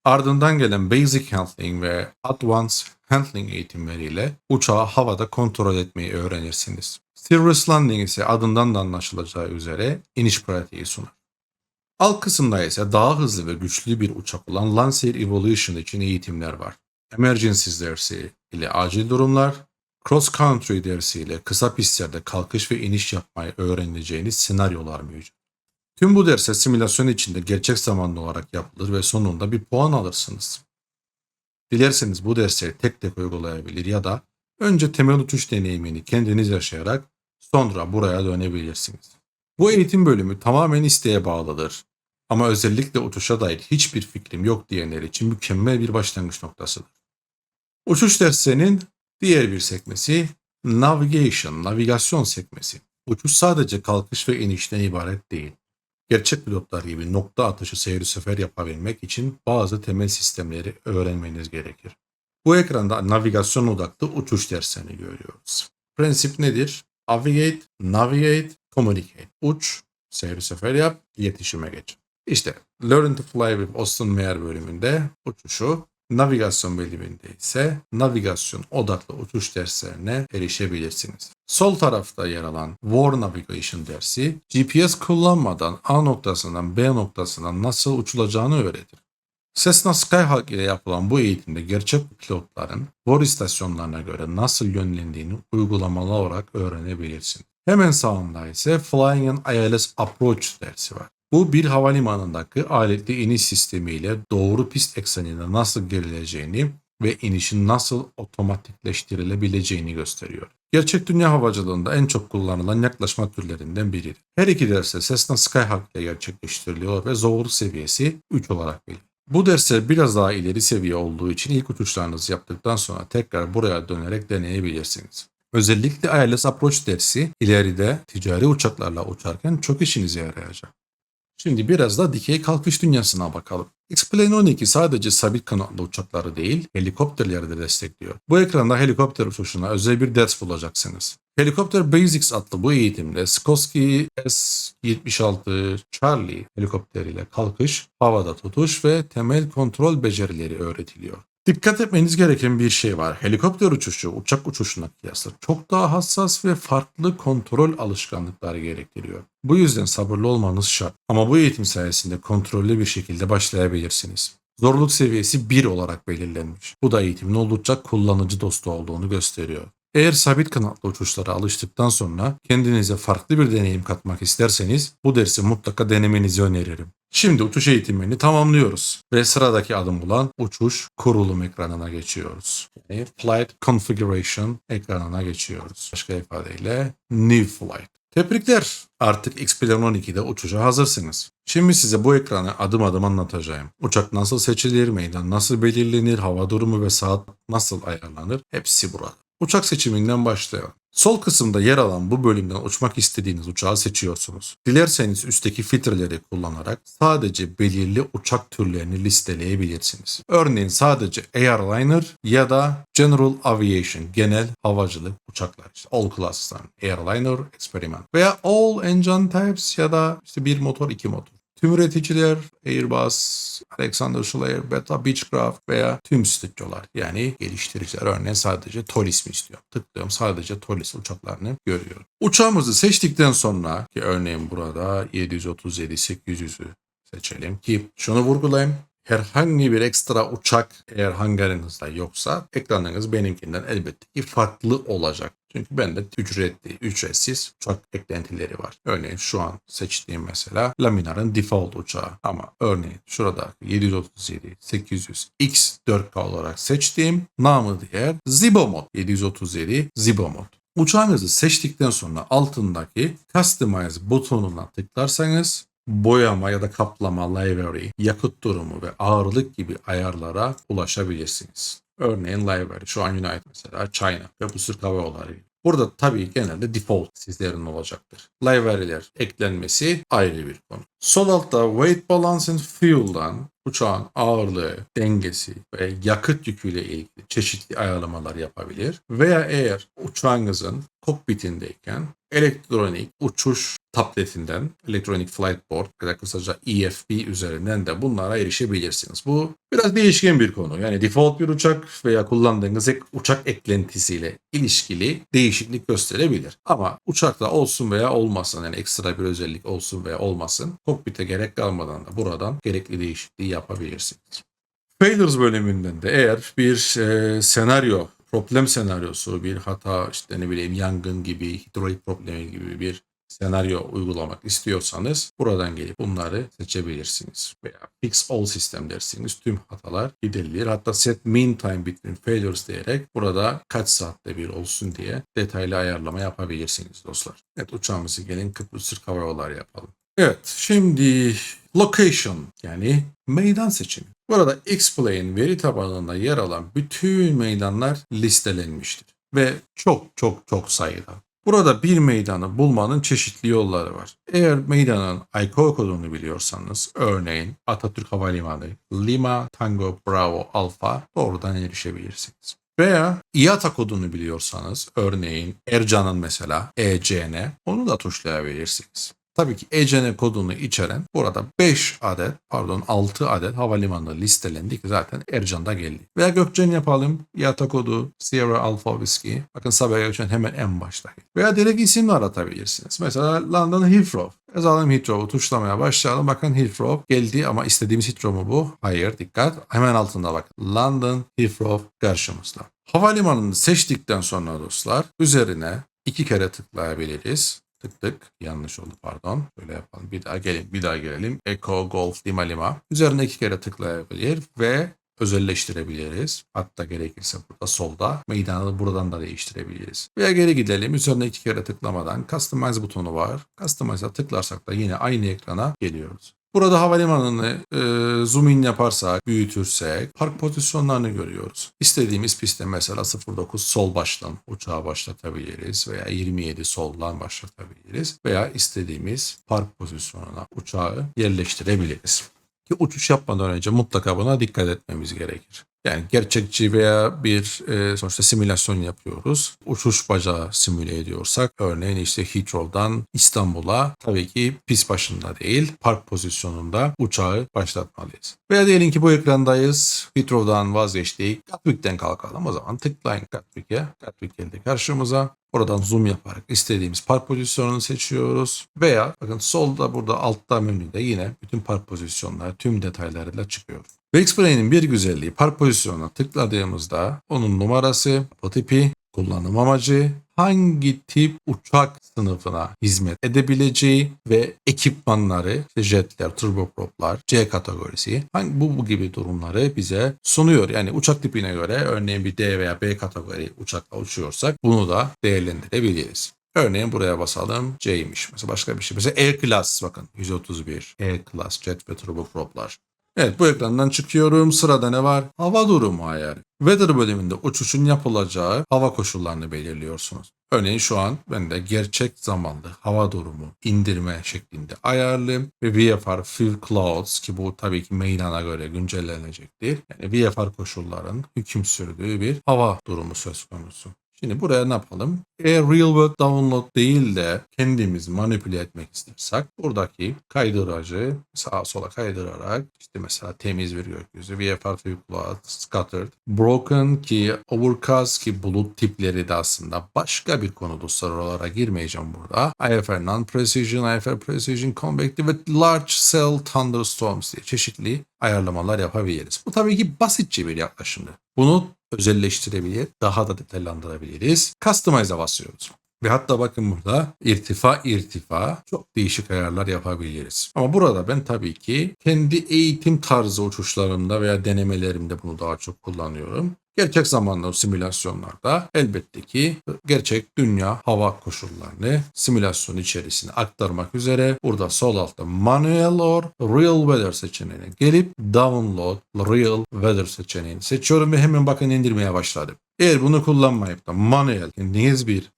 Ardından gelen Basic Handling ve Advanced Handling eğitimleriyle uçağı havada kontrol etmeyi öğrenirsiniz. Cirrus Landing ise adından da anlaşılacağı üzere iniş pratiği sunar. Alt kısımda ise daha hızlı ve güçlü bir uçak olan Lancer Evolution için eğitimler var. Emergencies dersi ile acil durumlar, Cross Country dersiyle kısa pistlerde kalkış ve iniş yapmayı öğreneceğiniz senaryolar mevcut. Tüm bu dersler simülasyon içinde gerçek zamanlı olarak yapılır ve sonunda bir puan alırsınız. Dilerseniz bu dersleri tek tek uygulayabilir ya da önce temel uçuş deneyimini kendiniz yaşayarak sonra buraya dönebilirsiniz. Bu eğitim bölümü tamamen isteğe bağlıdır. Ama özellikle uçuşa dair hiçbir fikrim yok diyenler için mükemmel bir başlangıç noktasıdır. Uçuş derslerinin diğer bir sekmesi navigasyon sekmesi. Uçuş sadece kalkış ve inişten ibaret değil. Gerçek pilotlar gibi nokta atışı seyir sefer yapabilmek için bazı temel sistemleri öğrenmeniz gerekir. Bu ekranda navigasyon odaklı uçuş derslerini görüyoruz. Prensip nedir? Navigate, communicate. Uç, seyir sefer yap, iletişime geç. İşte Learn to Fly with Austin Meyer bölümünde uçuşu, navigasyon bölümünde ise navigasyon odaklı uçuş derslerine erişebilirsiniz. Sol tarafta yer alan War Navigation dersi, GPS kullanmadan A noktasından B noktasına nasıl uçulacağını öğretir. Cessna Skyhawk ile yapılan bu eğitimde gerçek pilotların War istasyonlarına göre nasıl yönlendiğini uygulamalı olarak öğrenebilirsin. Hemen sağında ise Flying an ILS Approach dersi var. Bu bir havalimanındaki aletli iniş sistemiyle doğru pist eksenine nasıl girileceğini ve inişin nasıl otomatikleştirilebileceğini gösteriyor. Gerçek dünya havacılığında en çok kullanılan yaklaşma türlerinden biridir. Her iki ders de Cessna Skyhawk ile gerçekleştiriliyor ve zorluk seviyesi 3 olarak belirlenir. Bu dersler biraz daha ileri seviye olduğu için ilk uçuşlarınızı yaptıktan sonra tekrar buraya dönerek deneyebilirsiniz. Özellikle ILS Approach dersi ileride ticari uçaklarla uçarken çok işinize yarayacak. Şimdi biraz da dikey kalkış dünyasına bakalım. X-Plane 12 sadece sabit kanatlı uçakları değil, helikopterleri de destekliyor. Bu ekranda helikopter uçuşuna özel bir ders bulacaksınız. Helikopter Basics adlı bu eğitimde Sikorsky S-76 Charlie helikopteriyle kalkış, havada tutuş ve temel kontrol becerileri öğretiliyor. Dikkat etmeniz gereken bir şey var. Helikopter uçuşu uçak uçuşuna kıyasla çok daha hassas ve farklı kontrol alışkanlıkları gerektiriyor. Bu yüzden sabırlı olmanız şart. Ama bu eğitim sayesinde kontrollü bir şekilde başlayabilirsiniz. Zorluk seviyesi 1 olarak belirlenmiş. Bu da eğitimin oldukça kullanıcı dostu olduğunu gösteriyor. Eğer sabit kanatlı uçuşlara alıştıktan sonra kendinize farklı bir deneyim katmak isterseniz bu dersi mutlaka denemenizi öneririm. Şimdi uçuş eğitimini tamamlıyoruz ve sıradaki adım olan uçuş kurulum ekranına geçiyoruz. Yani Flight Configuration ekranına geçiyoruz. Başka ifadeyle New Flight. Tebrikler! Artık X-Plane 12'de uçuşa hazırsınız. Şimdi size bu ekranı adım adım anlatacağım. Uçak nasıl seçilir, meydan nasıl belirlenir, hava durumu ve saat nasıl ayarlanır hepsi burada. Uçak seçiminden başlayalım. Sol kısımda yer alan bu bölümden uçmak istediğiniz uçağı seçiyorsunuz. Dilerseniz üstteki filtreleri kullanarak sadece belirli uçak türlerini listeleyebilirsiniz. Örneğin sadece Airliner ya da General Aviation, genel havacılık uçaklar. İşte All Class'tan Airliner, Experiment veya All Engine Types ya da işte bir motor, iki motor. Tüm üreticiler Airbus, Alexander Schleyer, Beta, Beechcraft veya tüm stüdyolar yani geliştiriciler örneğin sadece TOLIS mi istiyor? Tıklıyorum sadece TOLIS uçaklarını görüyorum. Uçağımızı seçtikten sonra ki örneğin burada 737-800'ü seçelim ki şunu vurgulayayım. Herhangi bir ekstra uçak eğer hangarınızda yoksa ekranınız benimkinden elbette ki farklı olacak. Çünkü bende ücretsiz uçak eklentileri var. Örneğin şu an seçtiğim mesela Laminar'ın default uçağı. Ama örneğin şurada 737-800 X 4K olarak seçtiğim namı diğer Zibomod 737 Zibomod. Uçağınızı seçtikten sonra altındaki Customize butonuna tıklarsanız boyama ya da kaplama, livery, yakıt durumu ve ağırlık gibi ayarlara ulaşabilirsiniz. Örneğin livery şu an United mesela China ve bu Türk Hava Yolları. Burada tabii genelde default sizlerin olacaktır. Livery'ler eklenmesi ayrı bir konu. Sol altta Weight Balance and Fuel'dan uçağın ağırlığı, dengesi ve yakıt yüküyle ilgili çeşitli ayarlamalar yapabilir. Veya eğer uçağınızın kokpitindeyken elektronik uçuş tabletinden, Electronic Flight Board ya da kısaca EFB üzerinden de bunlara erişebilirsiniz. Bu biraz değişken bir konu. Yani default bir uçak veya kullandığınız uçak eklentisiyle ilişkili değişiklik gösterebilir. Ama uçakta olsun veya olmasın yani ekstra bir özellik olsun veya olmasın kokpite gerek kalmadan da buradan gerekli değişikliği yapabilirsiniz. Failures bölümünden de eğer bir senaryo problem senaryosu, bir hata, işte ne bileyim yangın gibi, hidrolik problemi gibi bir senaryo uygulamak istiyorsanız buradan gelip bunları seçebilirsiniz. Veya fix all system dersiniz. Tüm hatalar giderilir. Hatta set mean time between failures diyerek burada kaç saatte bir olsun diye detaylı ayarlama yapabilirsiniz dostlar. Evet, uçağımızı gelin Kıbrıs Türk Hava Yolları yapalım. Evet, şimdi location yani meydan seçimi. Burada X-Plane veri tabanında yer alan bütün meydanlar listelenmiştir ve çok sayıda. Burada bir meydanı bulmanın çeşitli yolları var. Eğer meydanın ICAO kodunu biliyorsanız, örneğin Atatürk Havalimanı, Lima Tango Bravo Alfa, doğrudan erişebilirsiniz. Veya IATA kodunu biliyorsanız, örneğin Ercan'ın mesela ECN, onu da tuşlayabilirsiniz. Tabii ki ECN kodunu içeren burada 6 adet havalimanı listelendi ki zaten Ercan'da geldi. Veya Gökçen yapalım. IATA kodu Sierra Alpha Whiskey. Bakın Sabiha Gökçen hemen en başta. Veya direkt isimle aratabilirsiniz. Mesela London Heathrow. Yazalım Heathrow'u tuşlamaya başlayalım. Bakın Heathrow geldi ama istediğimiz Heathrow mu bu? Hayır, dikkat. Hemen altında bakın. London Heathrow karşımızda. Havalimanını seçtikten sonra dostlar üzerine 2 kere tıklayabiliriz. Tık yanlış oldu pardon. Böyle yapalım. Bir daha gelelim. Echo Golf Lima Lima. Üzerine 2 kere tıklayabilir ve özelleştirebiliriz. Hatta gerekirse burada solda meydanı buradan da değiştirebiliriz. Veya geri gidelim. Üzerine 2 kere tıklamadan Customize butonu var. Customize'a tıklarsak da yine aynı ekrana geliyoruz. Burada havalimanını zoom in yaparsak, büyütürsek park pozisyonlarını görüyoruz. İstediğimiz pistte mesela 09 sol baştan uçağı başlatabiliriz veya 27 soldan başlatabiliriz veya istediğimiz park pozisyonuna uçağı yerleştirebiliriz. Ki uçuş yapmadan önce mutlaka buna dikkat etmemiz gerekir. Yani gerçekçi veya sonuçta simülasyon yapıyoruz. Uçuş bacağı simüle ediyorsak örneğin işte Heathrow'dan İstanbul'a tabii ki pist başında değil park pozisyonunda uçağı başlatmalıyız. Veya diyelim ki bu ekrandayız. Heathrow'dan vazgeçtik. Gatwick'ten kalkalım. O zaman tıklayın Gatwick'e. Gatwick geldi karşımıza. Oradan zoom yaparak istediğimiz park pozisyonunu seçiyoruz. Veya bakın solda burada altta menüde yine bütün park pozisyonları tüm detaylarıyla çıkıyor. X-Plane'in bir güzelliği park pozisyonuna tıkladığımızda onun numarası, tipi, kullanım amacı, hangi tip uçak sınıfına hizmet edebileceği ve ekipmanları, işte jetler, turboproplar, C kategorisi, bu gibi durumları bize sunuyor. Yani uçak tipine göre örneğin bir D veya B kategori uçakla uçuyorsak bunu da değerlendirebiliriz. Örneğin buraya basalım. C'ymiş. Mesela başka bir şey. Mesela E-Class bakın. 131. E-Class jet ve turboproplar. Evet, bu ekrandan çıkıyorum. Sırada ne var? Hava durumu ayarı. Weather bölümünde uçuşun yapılacağı hava koşullarını belirliyorsunuz. Örneğin şu an bende gerçek zamanlı hava durumu indirme şeklinde ayarlı ve VFR Fill Clouds ki bu tabii ki meydana göre güncellenecektir. Yani VFR koşulların hüküm sürdüğü bir hava durumu söz konusu. Şimdi buraya ne yapalım? Eğer Real World Download değil de kendimiz manipüle etmek istersek buradaki kaydıracı sağa sola kaydırarak işte mesela temiz bir gökyüzü, VFR Cloud, Scattered, Broken ki Overcast ki bulut tipleri de aslında başka bir konu dostlar, oralara girmeyeceğim burada. IFR Non-Precision, IFR Precision, Convective ve Large Cell Thunderstorms diye çeşitli ayarlamalar yapabiliriz. Bu tabii ki basitçe bir yaklaşımdır. Bunu özelleştirebilir, daha da detaylandırabiliriz. Customize'a basıyoruz. Ve hatta bakın burada irtifa çok değişik ayarlar yapabiliriz. Ama burada ben tabii ki kendi eğitim tarzı uçuşlarımda veya denemelerimde bunu daha çok kullanıyorum. Gerçek zamanlı simülasyonlarda elbette ki gerçek dünya hava koşullarını simülasyon içerisine aktarmak üzere burada sol altta Manual or Real Weather seçeneğine gelip Download Real Weather seçeneğini seçiyorum ve hemen bakın indirmeye başladım. Eğer bunu kullanmayıp da manuel kendiniz bir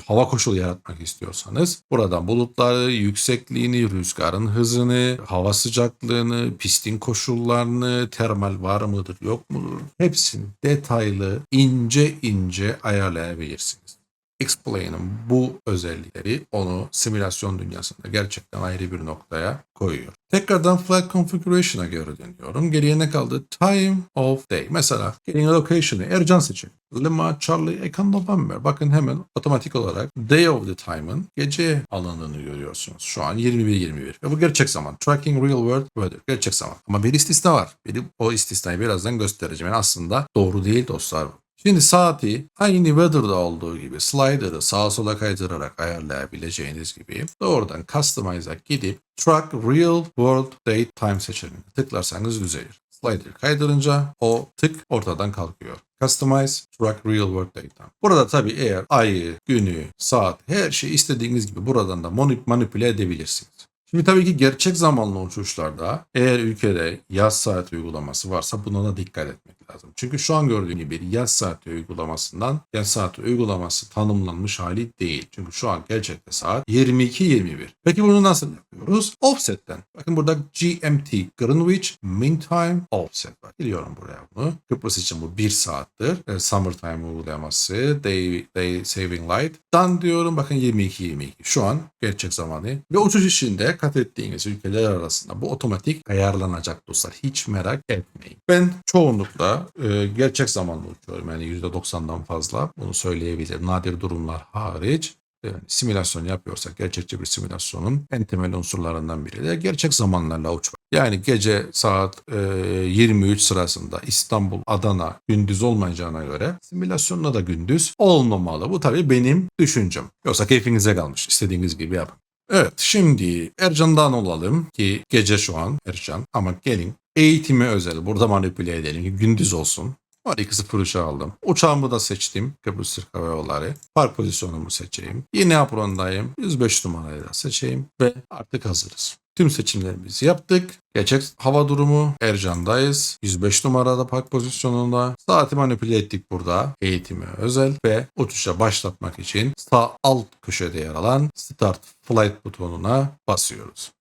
hava koşulu yaratmak istiyorsanız buradan bulutları, yüksekliğini, rüzgarın hızını, hava sıcaklığını, pistin koşullarını, termal var mıdır yok mudur hepsini detaylı ince ayarlayabilirsiniz. X-Plane'in bu özellikleri onu simülasyon dünyasında gerçekten ayrı bir noktaya koyuyor. Tekrardan Flight Configuration'a geri dönüyorum. Geriye ne kaldı? Time of Day. Mesela gelin location'ı Ercan seçelim. Lima, Charlie, Ekan, November. Bakın hemen otomatik olarak Day of the Time'ın gece alanını görüyorsunuz. Şu an 21:21. Ve bu gerçek zaman. Tracking Real World Weather. Gerçek zaman. Ama bir istisna var. O istisnayı birazdan göstereceğim. Yani aslında doğru değil dostlar. Şimdi saati aynı weather'da olduğu gibi slider'ı sağa sola kaydırarak ayarlayabileceğiniz gibi doğrudan Customize'a gidip Track Real World Date Time seçeneğine tıklarsanız düzelir. Slider'ı kaydırınca o tık ortadan kalkıyor. Customize, Track Real World Date Time. Burada tabii eğer ayı, günü, saat her şeyi istediğiniz gibi buradan da manipüle edebilirsiniz. Şimdi tabii ki gerçek zamanlı uçuşlarda eğer ülkede yaz saati uygulaması varsa buna da dikkat etmek lazım. Çünkü şu an gördüğüm gibi yaz saati uygulaması tanımlanmış hali değil. Çünkü şu an gerçekte saat 22:21. Peki bunu nasıl yapıyoruz? Offset'ten. Bakın burada GMT, Greenwich Mean Time Offset var. Biliyorum buraya bunu. Kıbrıs için bu 1 saattir. Summertime uygulaması, Day Saving Light. Dan diyorum bakın 22:22. Şu an gerçek zamanı. Ve uçuş içinde kat ettiğiniz ülkeler arasında bu otomatik ayarlanacak dostlar. Hiç merak etmeyin. Ben çoğunlukla gerçek zamanlı uçuyorum. Yani %90'dan fazla bunu söyleyebilirim. Nadir durumlar hariç. Simülasyon yapıyorsak gerçekçi bir simülasyonun en temel unsurlarından biri de gerçek zamanlarla uçmak. Yani gece saat 23 sırasında İstanbul, Adana gündüz olmayacağına göre simülasyonla da gündüz olmamalı. Bu tabii benim düşüncem. Yoksa keyfinize kalmış. İstediğiniz gibi yapın. Evet, şimdi Ercan'dan olalım ki gece şu an Ercan ama gelin eğitime özel burada manipüle edelim ki gündüz olsun. 12.03'e aldım. Uçağımı da seçtim. Kıbrıs Türk Hava Yolları. Park pozisyonumu seçeyim. Yine apron'dayım. 105 numarayı da seçeyim ve artık hazırız. Tüm seçimlerimizi yaptık. Gerçek hava durumu Ercan'dayız. 105 numarada park pozisyonunda. Saati manipüle ettik burada. Eğitime özel ve uçuşa başlatmak için sağ alt köşede yer alan Start Flight butonuna basıyoruz.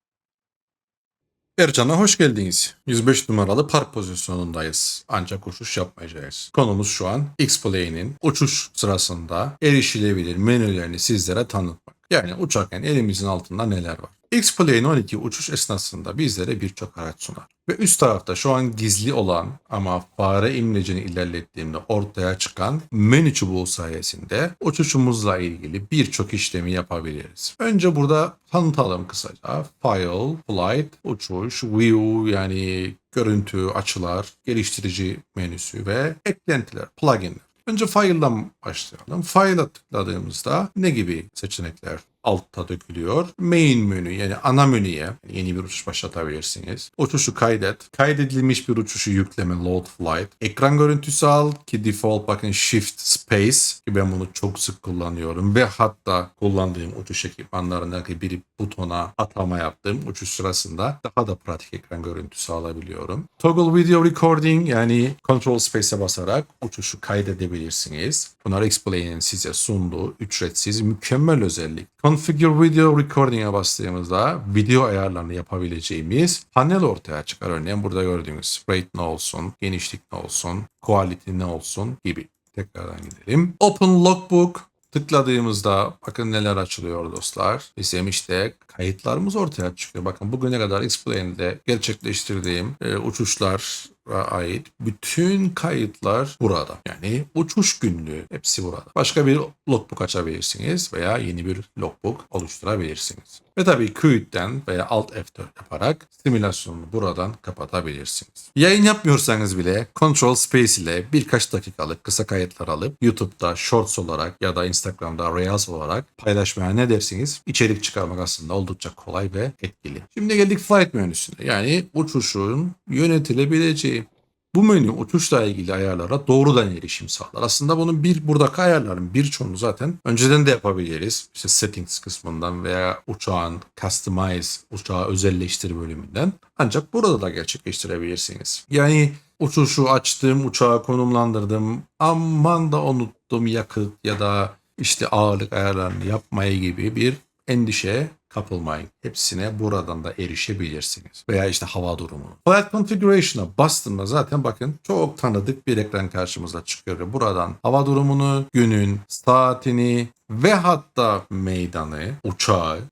Ercan'a hoş geldiniz. 105 numaralı park pozisyonundayız. Ancak uçuş yapmayacağız. Konumuz şu an X-Plane'in uçuş sırasında erişilebilir menülerini sizlere tanıtmak. Yani uçarken elimizin altında neler var? X-Plane 12 uçuş esnasında bizlere birçok araç sunar. Ve üst tarafta şu an gizli olan ama fare imlecini ilerlettiğimde ortaya çıkan menü çubuğu sayesinde uçuşumuzla ilgili birçok işlemi yapabiliriz. Önce burada tanıtalım kısaca. File, Flight, Uçuş, View yani görüntü, açılar, geliştirici menüsü ve eklentiler, pluginler. Önce File'dan başlayalım. File'a tıkladığımızda ne gibi seçenekler altta dökülüyor? Main menü yani ana menüye yeni bir uçuş başlatabilirsiniz. Uçuşu kaydet. Kaydedilmiş bir uçuşu yükleme load flight. Ekran görüntüsü al ki default bakın shift space ki ben bunu çok sık kullanıyorum ve hatta kullandığım uçuş ekipmanlarındaki bir butona atama yaptım. Uçuş sırasında daha da pratik ekran görüntüsü alabiliyorum. Toggle video recording yani control space'e basarak uçuşu kaydedebilirsiniz. Bunlar X-Plane'in size sunduğu ücretsiz mükemmel özellik. Configure Video Recording'e bastığımızda video ayarlarını yapabileceğimiz panel ortaya çıkar. Örneğin burada gördüğünüz rate ne olsun, genişlik ne olsun, quality ne olsun gibi. Tekrardan gidelim. Open Logbook tıkladığımızda bakın neler açılıyor dostlar. Bizim işte kayıtlarımız ortaya çıkıyor. Bakın bugüne kadar X-Plane'de gerçekleştirdiğim uçuşlar ait bütün kayıtlar burada. Yani uçuş günlüğü hepsi burada. Başka bir logbook açabilirsiniz veya yeni bir logbook oluşturabilirsiniz. Ve tabii Quit'ten veya Alt F4 yaparak simülasyonunu buradan kapatabilirsiniz. Yayın yapmıyorsanız bile Control Space ile birkaç dakikalık kısa kayıtlar alıp YouTube'da Shorts olarak ya da Instagram'da Reels olarak paylaşmaya ne dersiniz? İçerik çıkarmak aslında oldukça kolay ve etkili. Şimdi geldik Flight menüsüne. Yani uçuşun yönetilebileceği. Bu menü uçuşla ilgili ayarlara doğrudan erişim sağlar. Aslında bunun buradaki ayarların birçoğunu zaten önceden de yapabiliriz. İşte settings kısmından veya uçağın customize, uçağı özelleştir bölümünden. Ancak burada da gerçekleştirebilirsiniz. Yani uçuşu açtım, uçağı konumlandırdım. Aman da unuttum yakıt ya da işte ağırlık ayarlarını yapmayı gibi bir endişe kapılmayın. Hepsine buradan da erişebilirsiniz. Veya işte hava durumu. Flight Configuration'a bastığımda zaten bakın çok tanıdık bir ekran karşımıza çıkıyor. Buradan hava durumunu, günün, saatini ve hatta meydanı,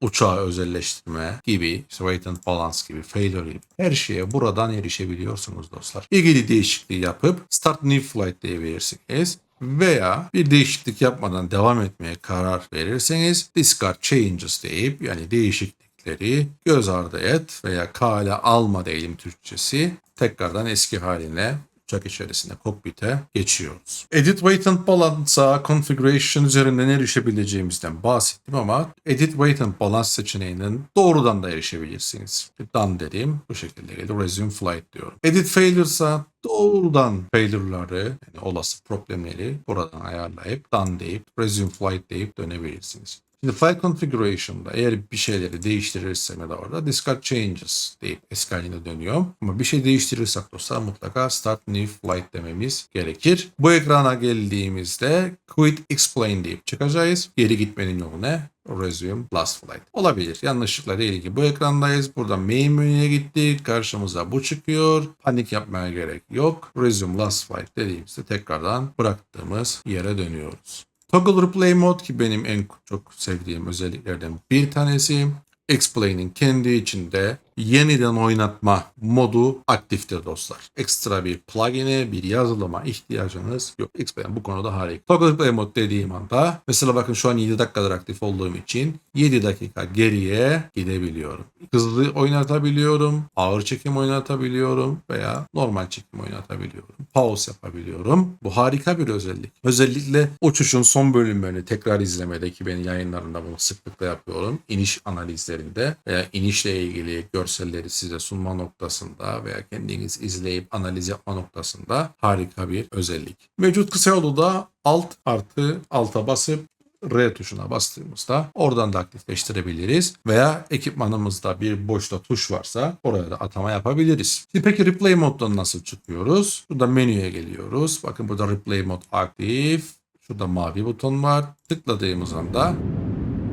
uçağı özelleştirme gibi, işte weight and balance gibi, failure gibi her şeye buradan erişebiliyorsunuz dostlar. İlgili değişikliği yapıp Start New Flight diyebilirsiniz. Veya bir değişiklik yapmadan devam etmeye karar verirseniz discard changes deyip yani değişiklikleri göz ardı et veya kale alma diyelim Türkçesi tekrardan eski haline uçak içerisinde kokpite geçiyoruz. Edit Weight and Balance'a configuration üzerinden erişebileceğimizden bahsettim ama Edit Weight and Balance seçeneğinin doğrudan da erişebilirsiniz. Done dediğim bu şekilde gelir. Resume flight diyorum. Edit Failures'a doğrudan failure'ları yani olası problemleri buradan ayarlayıp done deyip resume flight deyip dönebilirsiniz. Şimdi file configuration'da eğer bir şeyleri değiştirirsem ya da orada discard changes deyip eski haline dönüyor. Ama bir şey değiştirirsek dostlar mutlaka start new flight dememiz gerekir. Bu ekrana geldiğimizde quit explain deyip çıkacağız. Geri gitmenin yolu ne? Resume last flight. Olabilir. Yanlışlıkla değil ki bu ekrandayız. Burada main menüye gittik. Karşımıza bu çıkıyor. Panik yapmaya gerek yok. Resume last flight dediğimizde tekrardan bıraktığımız yere dönüyoruz. Toggle Replay Mode ki benim en çok sevdiğim özelliklerden bir tanesi. Explain'in kendi içinde yeniden oynatma modu aktiftir dostlar. Ekstra bir plugin'e, bir yazılıma ihtiyacınız yok. Explain bu konuda harika. Toggle Replay Mode dediğim anda mesela bakın şu an 7 dakikadır aktif olduğum için 7 dakika geriye gidebiliyorum. Hızlı oynatabiliyorum, ağır çekim oynatabiliyorum veya normal çekim oynatabiliyorum. Pause yapabiliyorum. Bu harika bir özellik. Özellikle uçuşun son bölümlerini tekrar izlemedeki benim yayınlarında bunu sıklıkla yapıyorum. İniş analizlerinde veya inişle ilgili görselleri size sunma noktasında veya kendiniz izleyip analiz yapma noktasında harika bir özellik. Mevcut kısa yolu da Alt artı alta basıp R tuşuna bastığımızda oradan da aktifleştirebiliriz. Veya ekipmanımızda bir boşta tuş varsa oraya da atama yapabiliriz. Şimdi peki Replay moddan nasıl çıkıyoruz? Burada menüye geliyoruz. Bakın burada Replay mod aktif. Şurada mavi buton var. Tıkladığımız anda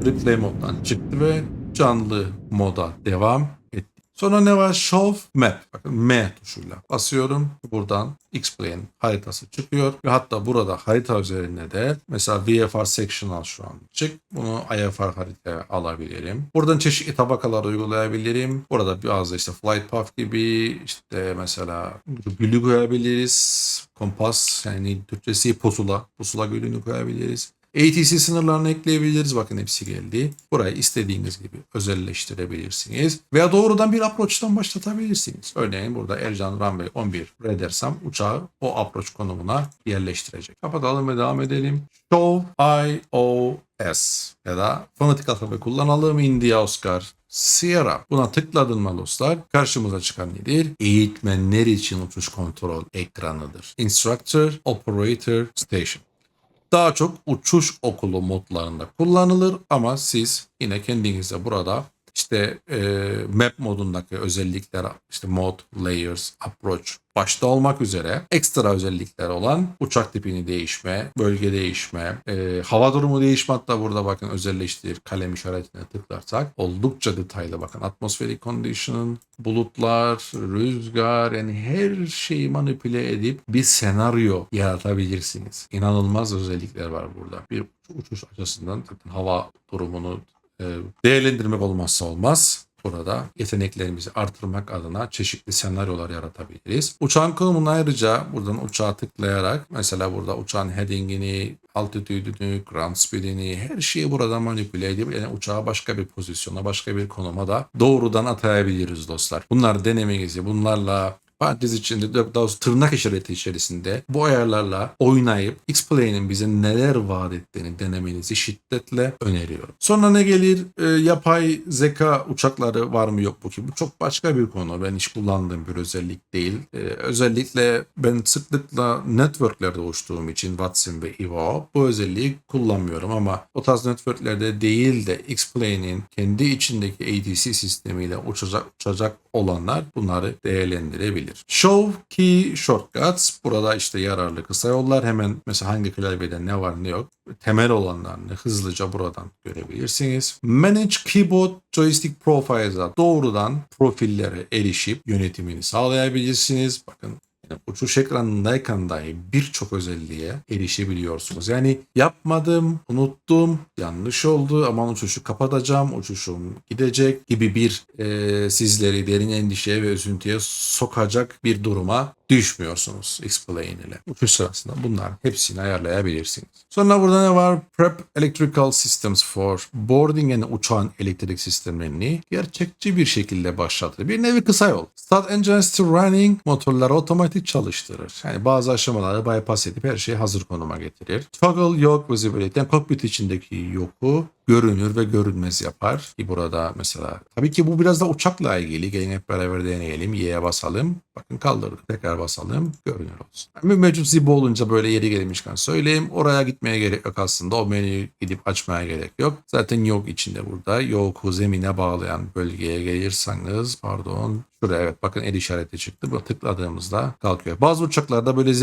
Replay moddan çıktı ve canlı moda devam etti. Sonra ne var? Show Map. Bakın M tuşuyla basıyorum. Buradan Explain haritası çıkıyor. Ve hatta burada harita üzerinde de mesela VFR Sectional şu an çık. Bunu IFR haritaya alabilirim. Buradan çeşitli tabakalar uygulayabilirim. Burada bazı işte Flight Path gibi işte mesela gülü koyabiliriz. Kompas yani Türkçesi pusula. Pusula gülünü koyabiliriz. ATC sınırlarını ekleyebiliriz. Bakın hepsi geldi. Burayı istediğiniz gibi özelleştirebilirsiniz. Veya doğrudan bir approach'tan başlatabilirsiniz. Örneğin burada Ercan Runway 11 edersem uçağı o approach konumuna yerleştirecek. Kapatalım ve devam edelim. Show iOS ya da fonetik alfabe kullanalım. India Oscar Sierra. Buna tıkladığında dostlar karşımıza çıkan nedir? Eğitmenler için uçuş kontrol ekranıdır. Instructor, Operator, Station. Daha çok uçuş okulu modlarında kullanılır ama siz yine kendinize burada işte map modundaki özellikler işte mod, layers, approach başta olmak üzere ekstra özellikler olan uçak tipini değişme, bölge değişme, hava durumu değişme hatta burada bakın özelleştir kalem işaretine tıklarsak oldukça detaylı bakın atmospheric condition, bulutlar, rüzgar yani her şeyi manipüle edip bir senaryo yaratabilirsiniz. İnanılmaz özellikler var burada. Bir uçuş açısından hava durumunu değerlendirmek olmazsa olmaz. Burada yeteneklerimizi artırmak adına çeşitli senaryolar yaratabiliriz. Uçağın konumunu ayrıca buradan uçağa tıklayarak mesela burada uçağın headingini, altitüdünü, ground speedini her şeyi burada manipüle edip yani uçağı başka bir pozisyona, başka bir konuma da doğrudan atayabiliriz dostlar. Bunlar denemenizi, bunlarla parantez içinde daha doğrusu tırnak işareti içerisinde bu ayarlarla oynayıp X-Play'nin bize neler vaat ettiğini denemenizi şiddetle öneriyorum. Sonra ne gelir? Yapay zeka uçakları var mı yok mu ki? Bu çok başka bir konu. Ben hiç kullandığım bir özellik değil. Özellikle ben sıklıkla networklerde uçtuğum için Watson ve Evo bu özelliği kullanmıyorum ama o tarz networklerde değil de X-Play'nin kendi içindeki ATC sistemiyle uçacak olanlar bunları değerlendirebilir. Show Key Shortcuts. Burada işte yararlı kısa yollar. Hemen mesela hangi klavyede ne var ne yok. Temel olanlarını hızlıca buradan görebilirsiniz. Manage Keyboard Joystick Profiles'a doğrudan profillere erişip yönetimini sağlayabilirsiniz. Bakın uçuş ekranındayken dahi birçok özelliğe erişebiliyorsunuz. Yani yapmadım, unuttum, yanlış oldu, aman uçuşu kapatacağım, uçuşum gidecek gibi bir sizleri derin endişeye ve üzüntüye sokacak bir duruma düşmüyorsunuz X-Plane ile. Uçuş sırasında bunların hepsini ayarlayabilirsiniz. Sonra burada ne var? Prep Electrical Systems for Boarding yani uçağın elektrik sistemlerini gerçekçi bir şekilde başlatır. Bir nevi kısa yol. Start engines to running, motorları otomatik otomatik çalıştırır. Yani bazı aşamaları bypass edip her şeyi hazır konuma getirir. Toggle yoke visibility, yani kokpit içindeki yoku görünür ve görünmez yapar. Ki burada mesela tabii ki bu biraz da uçakla ilgili. Gelin hep beraber deneyelim. Y'ye basalım. Bakın kaldırdık. Tekrar basalım. Görünür olsun. Yani mevcut zibo olunca böyle yeri gelmişken söyleyeyim. Oraya gitmeye gerek yok aslında. O menüyü gidip açmaya gerek yok. Zaten yok içinde burada. Yoku zemine bağlayan bölgeye gelirseniz pardon. Şuraya evet bakın el işareti çıktı. Bu tıkladığımızda kalkıyor. Bazı uçaklarda böyle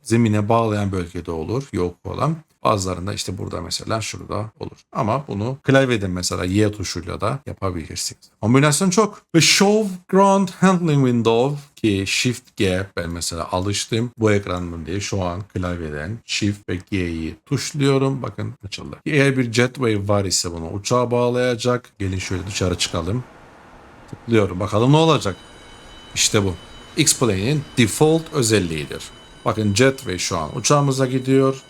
zemine bağlayan bölgede olur. Yok olan. Bazılarında işte burada mesela şurada olur. Ama bunu klavyeden mesela Y tuşuyla da yapabilirsiniz. Kombinasyon çok. Ve Show Ground Handling Window ki Shift G ben mesela alıştım. Bu ekranın diye şu an klavyeden Shift ve G'yi tuşluyorum. Bakın açıldı. Eğer bir Jetway var ise bunu uçağa bağlayacak. Gelin şöyle dışarı çıkalım. Tıklıyorum. Bakalım ne olacak. İşte bu. X-Plane'in default özelliğidir. Bakın Jetway şu an uçağımıza gidiyor.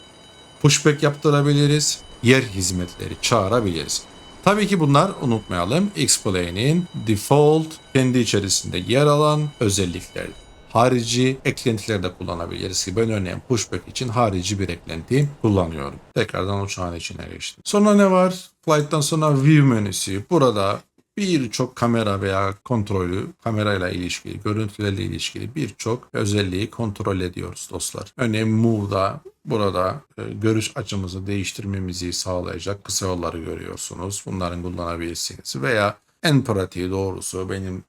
Pushback yaptırabiliriz. Yer hizmetleri çağırabiliriz. Tabii ki bunlar unutmayalım. X-Plane'in default kendi içerisinde yer alan özellikler. Harici eklentiler de kullanabiliriz ki ben örneğin pushback için harici bir eklenti kullanıyorum. Tekrardan uçağın içine geçtim. Sonra ne var? Flight'tan sonra view menüsü. Burada birçok kamera veya kontrolü, kamerayla ilişkili, görüntülerle ilişkili birçok özelliği kontrol ediyoruz dostlar. Örneğin Move'da burada görüş açımızı değiştirmemizi sağlayacak kısa yolları görüyorsunuz. Bunların kullanabilirsiniz. Veya en pratiği doğrusu benim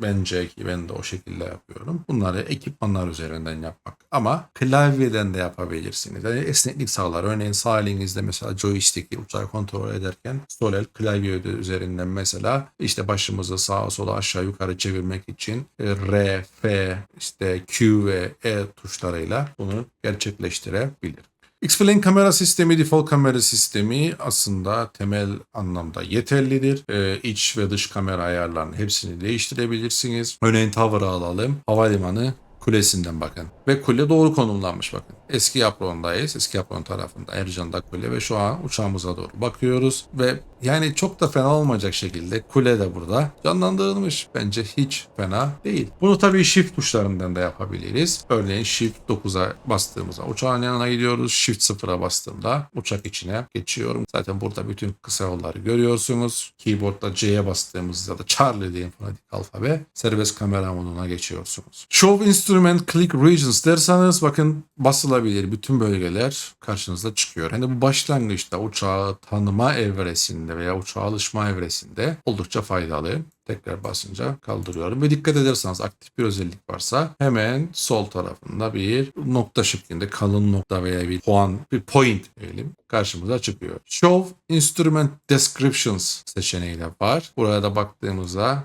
bence ki ben de o şekilde yapıyorum. Bunları ekipmanlar üzerinden yapmak. Ama klavyeden de yapabilirsiniz. Yani esneklik sağlar. Örneğin sağ elinizde mesela joystick'i uçağı kontrol ederken sol el klavye üzerinden mesela işte başımızı sağa sola aşağı yukarı çevirmek için R, F, işte Q ve E tuşlarıyla bunu gerçekleştirebilir. X-Plane kamera sistemi, default kamera sistemi aslında temel anlamda yeterlidir. İç ve dış kamera ayarlarının hepsini değiştirebilirsiniz. Örneğin tower'ı alalım. Havalimanı kulesinden bakın. Ve kule doğru konumlanmış bakın. Eski Yapron'dayız. Eski Yapron tarafında Ercan'da kule ve şu an uçağımıza doğru bakıyoruz. Ve yani çok da fena olmayacak şekilde kule de burada canlandırılmış. Bence hiç fena değil. Bunu tabii shift tuşlarından da yapabiliriz. Örneğin shift 9'a bastığımızda uçağın yanına gidiyoruz. Shift 0'a bastığımda uçak içine geçiyorum. Zaten burada bütün kısa yolları görüyorsunuz. Keyboard'da C'ye bastığımızda da Charlie diye fonetik alfabe serbest kamera moduna geçiyorsunuz. Show Instrument Click Regions derseniz bakın basılabilir bütün bölgeler karşınıza çıkıyor. Hani bu başlangıçta uçağı tanıma evresinde veya uçağa alışma evresinde oldukça faydalı. Tekrar basınca kaldırıyorum ve dikkat ederseniz aktif bir özellik varsa hemen sol tarafında bir nokta şeklinde kalın nokta veya bir puan, bir point diyelim karşımıza çıkıyor. Show Instrument Descriptions seçeneği de var. Buraya da baktığımızda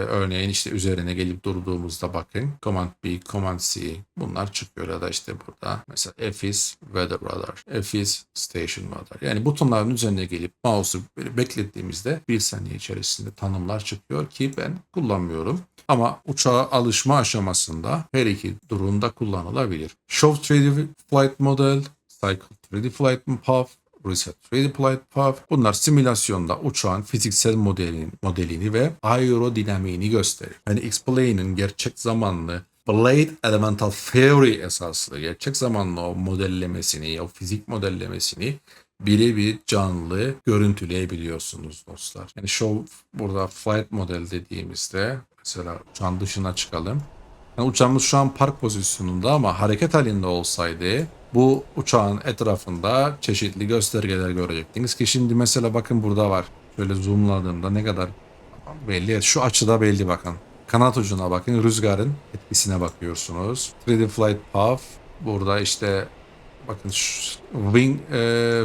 örneğin işte üzerine gelip durduğumuzda bakın Command B, Command C bunlar çıkıyor ya da işte burada mesela FIS Weather Radar, FIS Station Radar. Yani butonların üzerine gelip mouse'u beklettiğimizde bir saniye içerisinde tanımlar çıkıyor ki ben kullanmıyorum. Ama uçağa alışma aşamasında her iki durumda kullanılabilir. Show 3D Flight Model, Cycle 3D Flight Path, Reset 3D Flight Path. Bunlar simülasyonda uçağın fiziksel modelini ve aerodinamiğini gösterir. Yani X-Plane'in gerçek zamanlı Blade Elemental Theory esaslı gerçek zamanlı o modellemesini, o fizik modellemesini birebir canlı görüntüleyebiliyorsunuz dostlar. Yani show burada flight model dediğimizde mesela uçağın dışına çıkalım. Yani uçağımız şu an park pozisyonunda ama hareket halinde olsaydı bu uçağın etrafında çeşitli göstergeler görecektiniz ki şimdi mesela bakın burada var. Şöyle zoomladığımda ne kadar belli. Şu açıda belli bakın. Kanat ucuna bakın. Rüzgarın etkisine bakıyorsunuz. 3D Flight Path. Burada işte bakın wing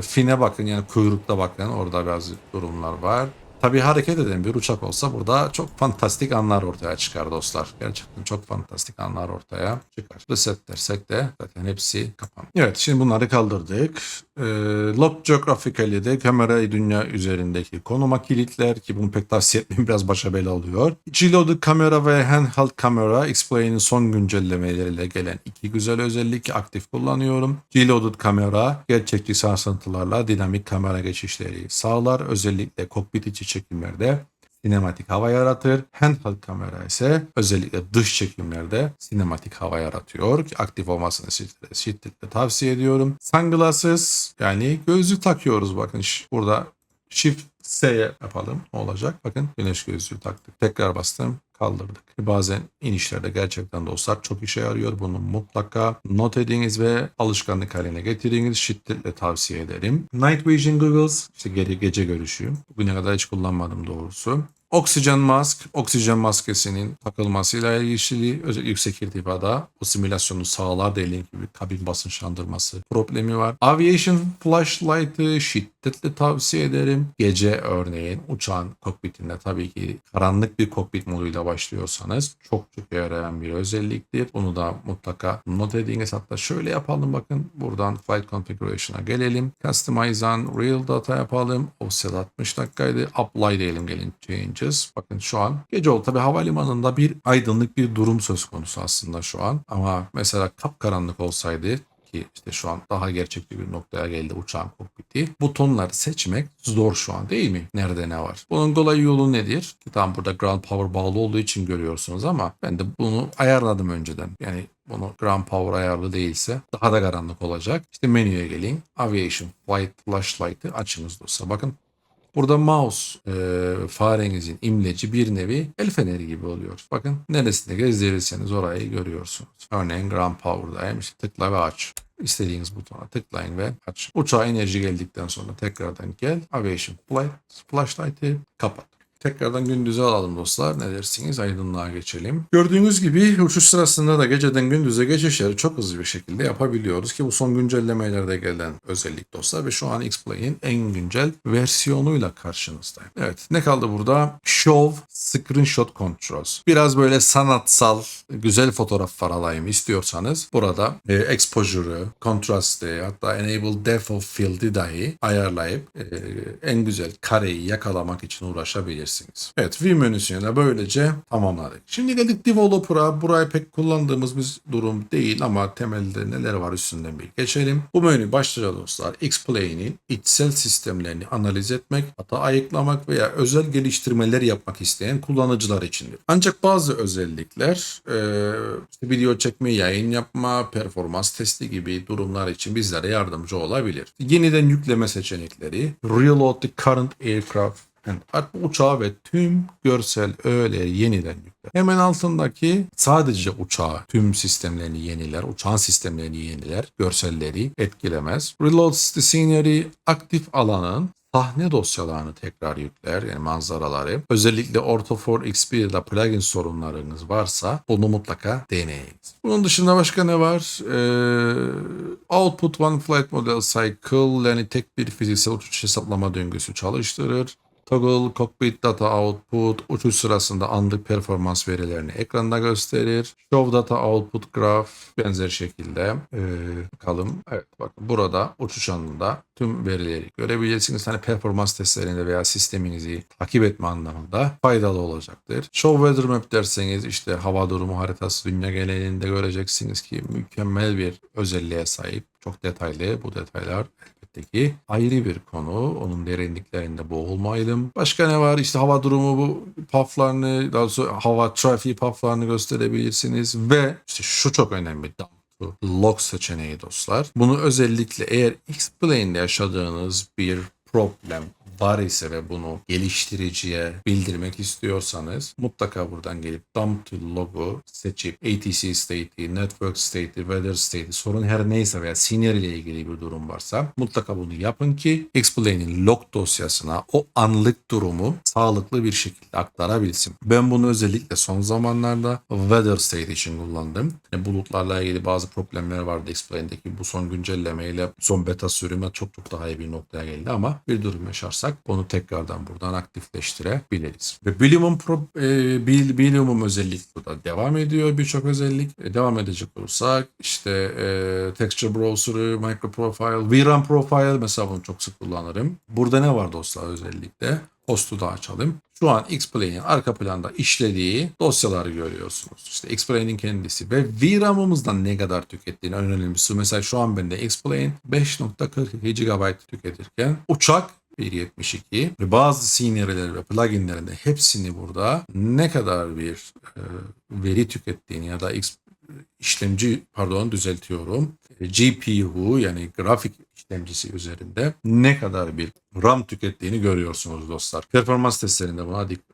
fin'e bakın yani kuyrukta bakın. Orada bazı durumlar var. Tabii hareket eden bir uçak olsa burada çok fantastik anlar ortaya çıkar dostlar. Gerçekten çok fantastik anlar ortaya çıkar. Reset dersek de zaten hepsi kapanır. Evet şimdi bunları kaldırdık. Lock Geographical'de kamera dünya üzerindeki konuma kilitler ki bunu pek tavsiye etmeyeyim biraz başa bela oluyor. G-Loaded kamera ve handheld kamera X-Plane'in son güncellemeleriyle gelen iki güzel özellik aktif kullanıyorum. G-Loaded kamera gerçekçi sarsıntılarla dinamik kamera geçişleri sağlar. Özellikle kokpit içi çekimlerde sinematik hava yaratır. Handheld kamera ise özellikle dış çekimlerde sinematik hava yaratıyor ki aktif olmasını şiddetle tavsiye ediyorum. Sunglasses yani gözlük takıyoruz bakın burada Shift S'ye yapalım. Ne olacak? Bakın güneş gözlüğü taktık. Tekrar bastım. Kaldırdık. Bazen inişlerde gerçekten dostlar çok işe yarıyor. Bunu mutlaka not ediniz ve alışkanlık haline getiriniz. Şiddetle tavsiye ederim. Night Vision Goggles, işte gece görüşü. Bugüne kadar hiç kullanmadım doğrusu. Oksijen maskesinin takılmasıyla ilgili özellikle yüksek irtifada o simülasyonu sağlar dediğim gibi kabin basınçlandırması problemi var. Aviation flashlight'ı şiddetle tavsiye ederim. Gece örneğin uçağın kokpitinde tabii ki karanlık bir kokpit moduyla başlıyorsanız çok yarayan bir özelliktir. Bunu da mutlaka not ediniz. Hatta şöyle yapalım bakın. Buradan Flight Configuration'a gelelim. Customize on Real Data yapalım. Offset 60 dakikaydı. Apply diyelim gelin. Change. Bakın şu an gece oldu. Tabii havalimanında bir aydınlık bir durum söz konusu aslında şu an. Ama mesela kapkaranlık olsaydı ki işte şu an daha gerçekçi bir noktaya geldi uçağın kokpiti. Butonları seçmek zor şu an değil mi? Nerede ne var? Bunun kolay yolu nedir? Ki tam burada ground power bağlı olduğu için görüyorsunuz ama ben de bunu ayarladım önceden. Yani bunu ground power ayarlı değilse daha da karanlık olacak. İşte menüye gelin. Aviation Flight Flashlight'ı açınız dostlar. Bakın burada mouse farenizin imleci bir nevi el feneri gibi oluyor. Bakın neresinde gezdirirseniz orayı görüyorsunuz. Örneğin ground power'dayım. İşte tıkla ve aç. İstediğiniz butona tıklayın ve aç. Uçağa enerji geldikten sonra tekrardan gel. Aviation Flashlight'ı kapat. Tekrardan gündüze alalım dostlar. Ne dersiniz? Aydınlığa geçelim. Gördüğünüz gibi uçuş sırasında da geceden gündüze geçişleri çok hızlı bir şekilde yapabiliyoruz ki bu son güncellemelerde gelen özellik dostlar ve şu an X-Play'in en güncel versiyonuyla karşınızdayım. Evet, ne kaldı burada? Show Screenshot Controls. Biraz böyle sanatsal, güzel fotoğraflar alayım istiyorsanız burada exposure'ı, kontrastı, hatta enable depth of field'i dahi ayarlayıp en güzel kareyi yakalamak için uğraşabilirsiniz. Evet, View menüsünü de böylece tamamladık. Şimdi geldik Developer'a. Burayı pek kullandığımız bir durum değil ama temelde neler var üstünden bir geçelim. Bu menü başlıca dostlar X-Play'nin içsel sistemlerini analiz etmek, hata ayıklamak veya özel geliştirmeler yapmak isteyen kullanıcılar içindir. Ancak bazı özellikler işte video çekme, yayın yapma, performans testi gibi durumlar için bizlere yardımcı olabilir. Yeniden yükleme seçenekleri, Reload the current aircraft artık uçağı ve tüm görsel öğeleri yeniden yükler. Hemen altındaki sadece uçağı, tüm sistemlerini yeniler, uçağın sistemlerini yeniler, görselleri etkilemez. Reloads the scenery aktif alanın sahne dosyalarını tekrar yükler, yani manzaraları. Özellikle Ortho 4 XP'de plugin sorunlarınız varsa bunu mutlaka deneyiniz. Bunun dışında başka ne var? Output One Flight Model Cycle, yani tek bir fiziksel uçuş hesaplama döngüsü çalıştırır. Toggle Cockpit Data Output uçuş sırasında anlık performans verilerini ekranda gösterir. Show Data Output Graph benzer şekilde bakalım. Evet, bakın burada uçuş anında tüm verileri görebilirsiniz. Hani performans testlerinde veya sisteminizi takip etme anlamında faydalı olacaktır. Show Weather Map derseniz işte hava durumu haritası dünya genelinde göreceksiniz ki mükemmel bir özelliğe sahip. Çok detaylı, bu detaylar ki ayrı bir konu. Onun derinliklerinde boğulmayalım. Başka ne var? İşte hava durumu bu pufflarını, daha doğrusu hava trafiği pufflarını gösterebilirsiniz ve işte şu çok önemli. Log seçeneği dostlar. Bunu özellikle eğer X-Plane'de yaşadığınız bir problem var ise ve bunu geliştiriciye bildirmek istiyorsanız mutlaka buradan gelip Dump to Log'u seçip ATC state'i, Network state'i, Weather state'i, sorun her neyse veya senior ile ilgili bir durum varsa mutlaka bunu yapın ki X-Plane'in log dosyasına o anlık durumu sağlıklı bir şekilde aktarabilsin. Ben bunu özellikle son zamanlarda Weather state için kullandım. Yani bulutlarla ilgili bazı problemler vardı X-Plane'deki, bu son güncellemeyle son beta sürümü çok daha iyi bir noktaya geldi ama bir durum yaşarsak bunu tekrardan buradan aktifleştirebiliriz. Ve Bilumum özellik burada devam ediyor. Birçok özellik devam edecek olursak işte Texture Browser'ı, Micro Profile, VRAM Profile mesela bunu çok sık kullanırım. Burada ne var dostlar özellikle? Host'u da açalım. Şu an X-Play'in arka planda işlediği dosyaları görüyorsunuz. İşte X-Play'in kendisi ve VRAM'ımızdan ne kadar tükettiğini önemlisi. Mesela şu an bende X-Play'in 5.42 GB tüketirken uçak 1.72 ve bazı scenery'leri ve pluginlerin de hepsini burada ne kadar bir veri tükettiğini ya da düzeltiyorum. GPU yani grafik işlemcisi üzerinde ne kadar bir RAM tükettiğini görüyorsunuz dostlar. Performans testlerinde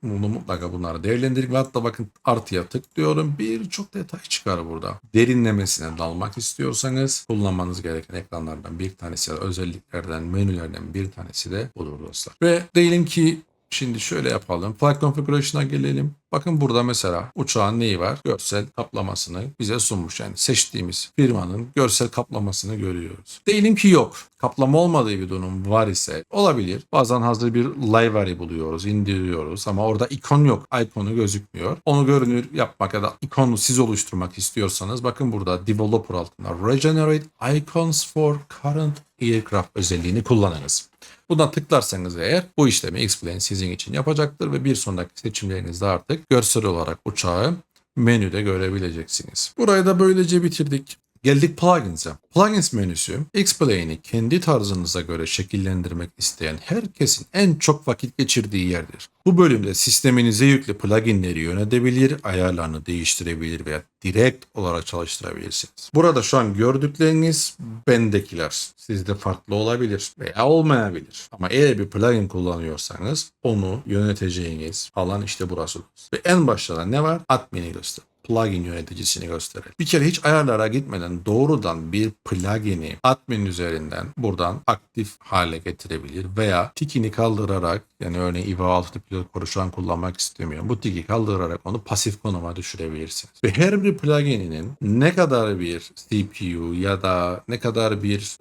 bunu mutlaka bunları değerlendirin ve hatta bakın artıya tıklıyorum. Birçok detay çıkar burada. Derinlemesine dalmak istiyorsanız kullanmanız gereken ekranlardan bir tanesi ya da özelliklerden, menülerden bir tanesi de budur dostlar. Ve diyelim ki şimdi şöyle yapalım. Flight Configuration'a gelelim. Bakın burada mesela uçağın neyi var? Görsel kaplamasını bize sunmuş. Yani seçtiğimiz firmanın görsel kaplamasını görüyoruz. Diyelim ki yok. Kaplama olmadığı bir durum var ise olabilir. Bazen hazır bir library buluyoruz, indiriyoruz ama orada ikon yok. İkonu gözükmüyor. Onu görünür yapmak ya da ikonu siz oluşturmak istiyorsanız bakın burada Developer altında Regenerate Icons for Current Aircraft özelliğini kullanınız. Buna tıklarsanız eğer bu işlemi X-Plane sizin için yapacaktır ve bir sonraki seçimlerinizde artık görsel olarak uçağı menüde görebileceksiniz. Burayı da böylece bitirdik. Geldik plugins'e. Plugins menüsü X-Plane'i kendi tarzınıza göre şekillendirmek isteyen herkesin en çok vakit geçirdiği yerdir. Bu bölümde sisteminize yüklü pluginleri yönetebilir, ayarlarını değiştirebilir veya direkt olarak çalıştırabilirsiniz. Burada şu an gördükleriniz bendekiler. Sizde farklı olabilir veya olmayabilir. Ama eğer bir plugin kullanıyorsanız onu yöneteceğiniz alan işte burası. Ve en başta da ne var? Admin'i göster. Plugin yöneticisini gösterelim. Bir kere hiç ayarlara gitmeden doğrudan bir plugin'i admin üzerinden buradan aktif hale getirebilir veya tikini kaldırarak yani örneğin IVA 6 pilot kodu şu an kullanmak istemiyorum. Bu tiki kaldırarak onu pasif konuma düşürebilirsiniz. Ve her bir plugin'inin ne kadar bir CPU ya da ne kadar bir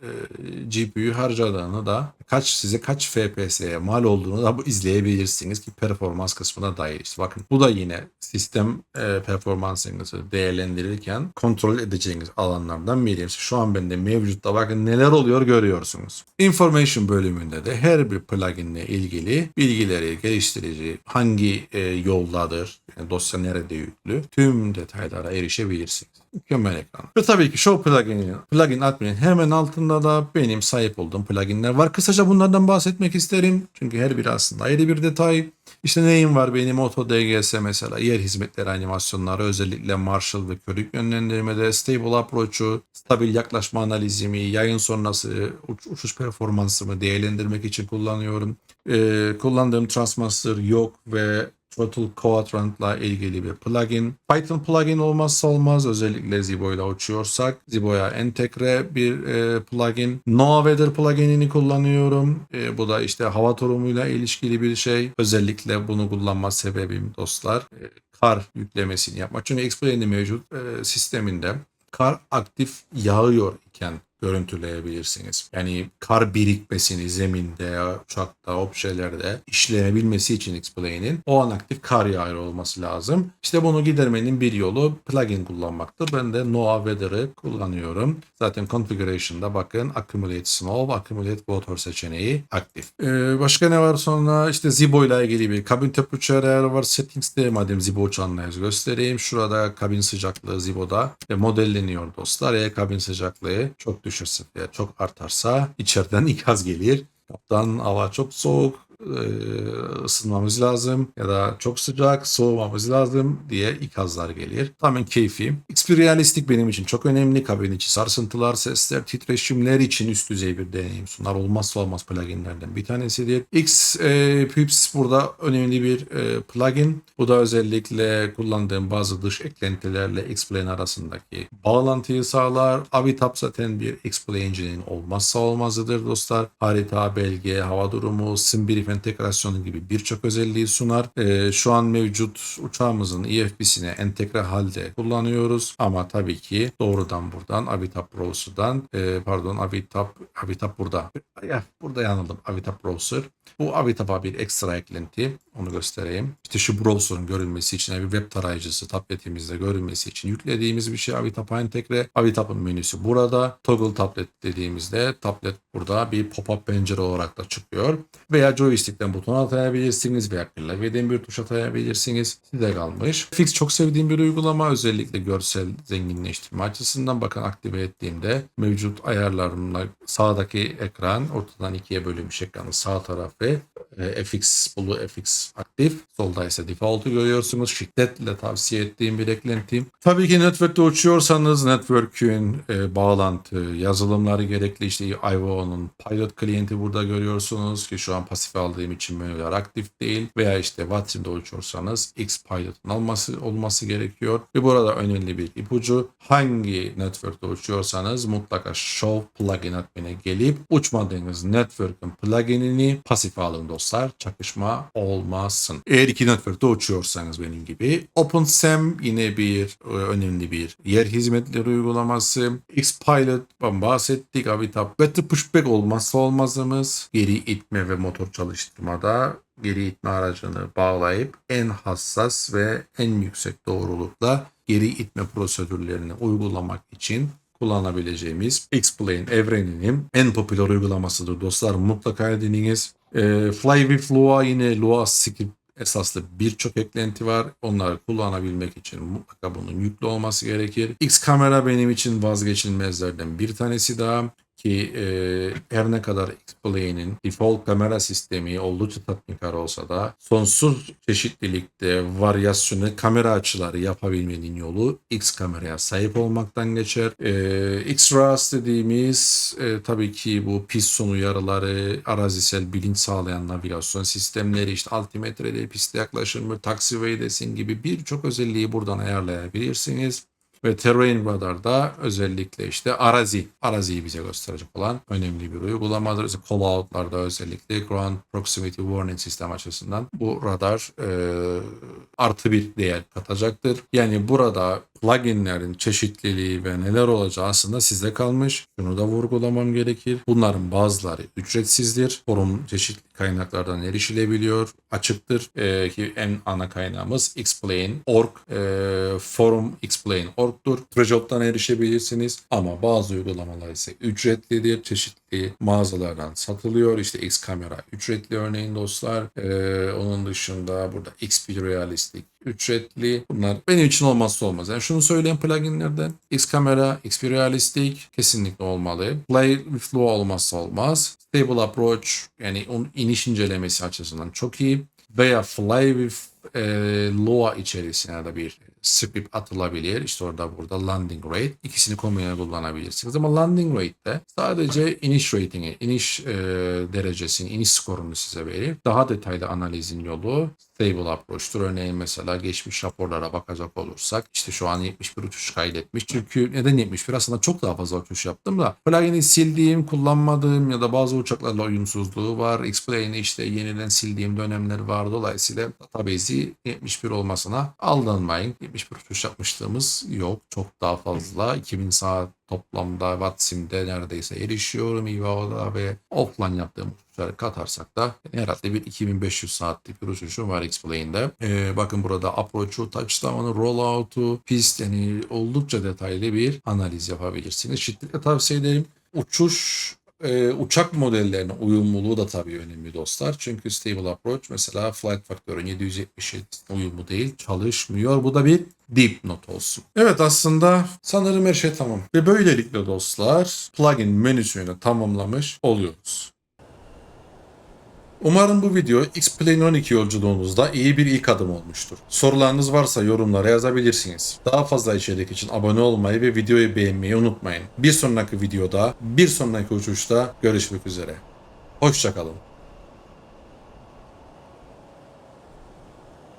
GPU harcadığını da size kaç FPS'ye mal olduğunu da bu izleyebilirsiniz ki performans kısmına dair. İşte bakın bu da yine sistem performansınızı değerlendirirken kontrol edeceğiniz alanlardan biri. Şu an bende mevcutta bakın neler oluyor görüyorsunuz. Information bölümünde de her bir pluginle ilgili bilgileri geliştirici hangi yoldadır, yani dosya nerede yüklü tüm detaylara erişebilirsiniz. Mükemmel ekran. Ve tabii ki Show plugin admin'in hemen altında da benim sahip olduğum pluginler var. Kısaca bunlardan bahsetmek isterim. Çünkü her biri aslında ayrı bir detay. İşte neyim var benim AutoDGS mesela yer hizmetleri animasyonları özellikle Marshall ve körük yönlendirmede Stable Approach'u, stabil yaklaşma analizimi, yayın sonrası uçuş performansımı değerlendirmek için kullanıyorum. Kullandığım Transmaster yok ve Throttle Quadrant'la ilgili bir plugin. Python plugin olmazsa olmaz. Özellikle Zibo ile uçuyorsak. Zibo'ya entegre bir plugin. Noah Weather pluginini kullanıyorum. Bu da işte hava durumuyla ilişkili bir şey. Özellikle bunu kullanma sebebim dostlar. Kar yüklemesini yapmak. Çünkü X-Plane'in mevcut sisteminde kar aktif yağıyor iken görüntüleyebilirsiniz. Yani kar birikmesini zeminde, uçakta, objelerde işleyebilmesi için X-Plane'in o an aktif kar yağıyor olması lazım. İşte bunu gidermenin bir yolu plugin kullanmaktır. Ben de Noah Weather'ı kullanıyorum. Zaten configuration'da bakın Accumulate Snow, Accumulate Water seçeneği aktif. Başka ne var sonra? İşte Zibo ile ilgili bir kabin temperature ayarı var. Settings'te madem Zibo uçağını göstereyim. Şurada kabin sıcaklığı Zibo'da modelleniyor dostlar. Eğer kabin sıcaklığı çok düşürse veya çok artarsa içeriden ikaz gelir. Kaptan hava çok soğuk, ısınmamız lazım ya da çok sıcak soğumamız lazım diye ikazlar gelir. Tamamen keyfi. Xp benim için çok önemli. Kabin içi sarsıntılar, sesler, titreşimler için üst düzey bir deneyim sunar. Olmazsa olmaz pluginlerden bir tanesidir. Pips burada önemli bir plugin. Bu da özellikle kullandığım bazı dış eklentilerle X-Plane arasındaki bağlantıyı sağlar. Avitab zaten bir X-Plane engine'in olmazsa olmazıdır dostlar. Harita, belge, hava durumu, SimBrief entegrasyonu gibi birçok özelliği sunar. Şu an mevcut uçağımızın EFB'sine entegre halde kullanıyoruz. Ama tabii ki doğrudan buradan Avitab Browser'dan Avitab burada. Burada yanıldım. Avitab Browser. Bu Avitab'a bir ekstra eklenti. Onu göstereyim. İşte şu browser'ın görülmesi için bir web tarayıcısı tabletimizde görülmesi için yüklediğimiz bir şey Avitab'a entegre. Avitab'ın menüsü burada. Toggle tablet dediğimizde tablet burada bir pop-up pencere olarak da çıkıyor. Veya joystick joystick'ten buton atayabilirsiniz veya klavyeden bir tuş atayabilirsiniz. Size kalmış. FX çok sevdiğim bir uygulama. Özellikle görsel zenginleştirme açısından bakın aktive ettiğimde mevcut ayarlarımla sağdaki ekran ortadan ikiye bölünmüş ekranın sağ tarafı FX Blue FX aktif. Solda ise default'u görüyorsunuz. Şiddetle tavsiye ettiğim bir eklenti. Tabii ki network'te uçuyorsanız network'ün bağlantı yazılımları gerekli. İşte IO'nun Pilot klienti burada görüyorsunuz ki şu an pasif aldığım için menüler aktif değil. Veya işte Watsim'de uçuyorsanız X-Pilot'un olması gerekiyor. Ve burada önemli bir ipucu. Hangi network'te uçuyorsanız mutlaka Show Plugin admin'e gelip uçmadığınız network'ün pluginini pasif alın dostlar. Çakışma olmasın. Eğer iki network'te uçuyorsanız benim gibi. OpenSAM yine bir önemli bir yer hizmetleri uygulaması. X-Pilot'tan bahsettik. Avitab Battery Pushback olmazsa olmazımız. Geri itme ve motor çalıştırmada geri itme aracını bağlayıp en hassas ve en yüksek doğrulukla geri itme prosedürlerini uygulamak için kullanabileceğimiz X-Plane evreninin en popüler uygulamasıdır dostlar. Mutlaka dinleyiniz. Fly with Lua yine Lua script esaslı birçok eklenti var. Onları kullanabilmek için mutlaka bunun yüklü olması gerekir. X kamera benim için vazgeçilmezlerden bir tanesi daha. Ki her ne kadar X-Plane'in default kamera sistemi oldukça tatminkar olsa da sonsuz çeşitlilikte varyasyonel kamera açıları yapabilmenin yolu X kameraya sahip olmaktan geçer. X-RAS dediğimiz tabii ki bu piston uyarıları, arazisel bilinç sağlayan navigasyon sistemleri, işte altimetrede piste yaklaşımı, taxiway desin gibi birçok özelliği buradan ayarlayabilirsiniz. Ve Terrain Radar'da özellikle işte araziyi bize gösterecek olan önemli bir uygulamadır. İşte call-out'larda özellikle Ground Proximity Warning sistem açısından bu radar artı bir değer katacaktır. Yani burada pluginlerin çeşitliliği ve neler olacağı aslında size kalmış. Şunu da vurgulamam gerekir. Bunların bazıları ücretsizdir. Forum çeşitli kaynaklardan erişilebiliyor. Açıktır. Ki en ana kaynağımız Xplane.org. Forum Xplane.org'dur. Trejob'dan erişebilirsiniz. Ama bazı uygulamalar ise ücretlidir. Çeşitli mağazalardan satılıyor. İşte X kamera ücretli örneğin dostlar. Onun dışında burada XP Realistic ücretli. Bunlar benim için olmazsa olmaz. Yani şunu söyleyeyim pluginlerden. X kamera, XP Realistic kesinlikle olmalı. Play with Lua olmazsa olmaz. Stable Approach yani onun iniş incelemesi açısından çok iyi. Veya Fly with Lua içerisine de bir script atılabilir. İşte orada burada landing rate. İkisini kombine kullanabilirsiniz. Ama landing rate'de sadece iniş rating'i, iniş derecesini, iniş skorunu size verir. Daha detaylı analizin yolu Stable Approach'tur. Örneğin mesela geçmiş raporlara bakacak olursak işte şu an 71 uçuş kaydetmiş. Çünkü neden 71? Aslında çok daha fazla uçuş yaptım da plugin'i sildiğim, kullanmadığım ya da bazı uçaklarla uyumsuzluğu var. X-Plane'i işte yeniden sildiğim dönemler var. Dolayısıyla database'i 71 olmasına aldanmayın. 71 uçuş yapmışlığımız yok. Çok daha fazla. 2000 saat toplamda Watsim'de neredeyse erişiyorum. IVA'da ve offline yaptığım uçuşları katarsak da herhalde bir 2500 saatlik bir uçuşum var X-Plane'de. Bakın burada approach'u, touchdown'u, rollout'u, pist yani oldukça detaylı bir analiz yapabilirsiniz. Şiddetle tavsiye ederim. Uçak modellerine uyumluluğu da tabii önemli dostlar. Çünkü Stable Approach mesela Flight Factor'ın 777 uyumlu değil, çalışmıyor. Bu da bir dipnot olsun. Evet aslında sanırım her şey tamam. Ve böylelikle dostlar plugin menüsünü tamamlamış oluyoruz. Umarım bu video X-Plane 12 yolculuğunuzda iyi bir ilk adım olmuştur. Sorularınız varsa yorumlara yazabilirsiniz. Daha fazla içerik için abone olmayı ve videoyu beğenmeyi unutmayın. Bir sonraki videoda, bir sonraki uçuşta görüşmek üzere. Hoşça kalın.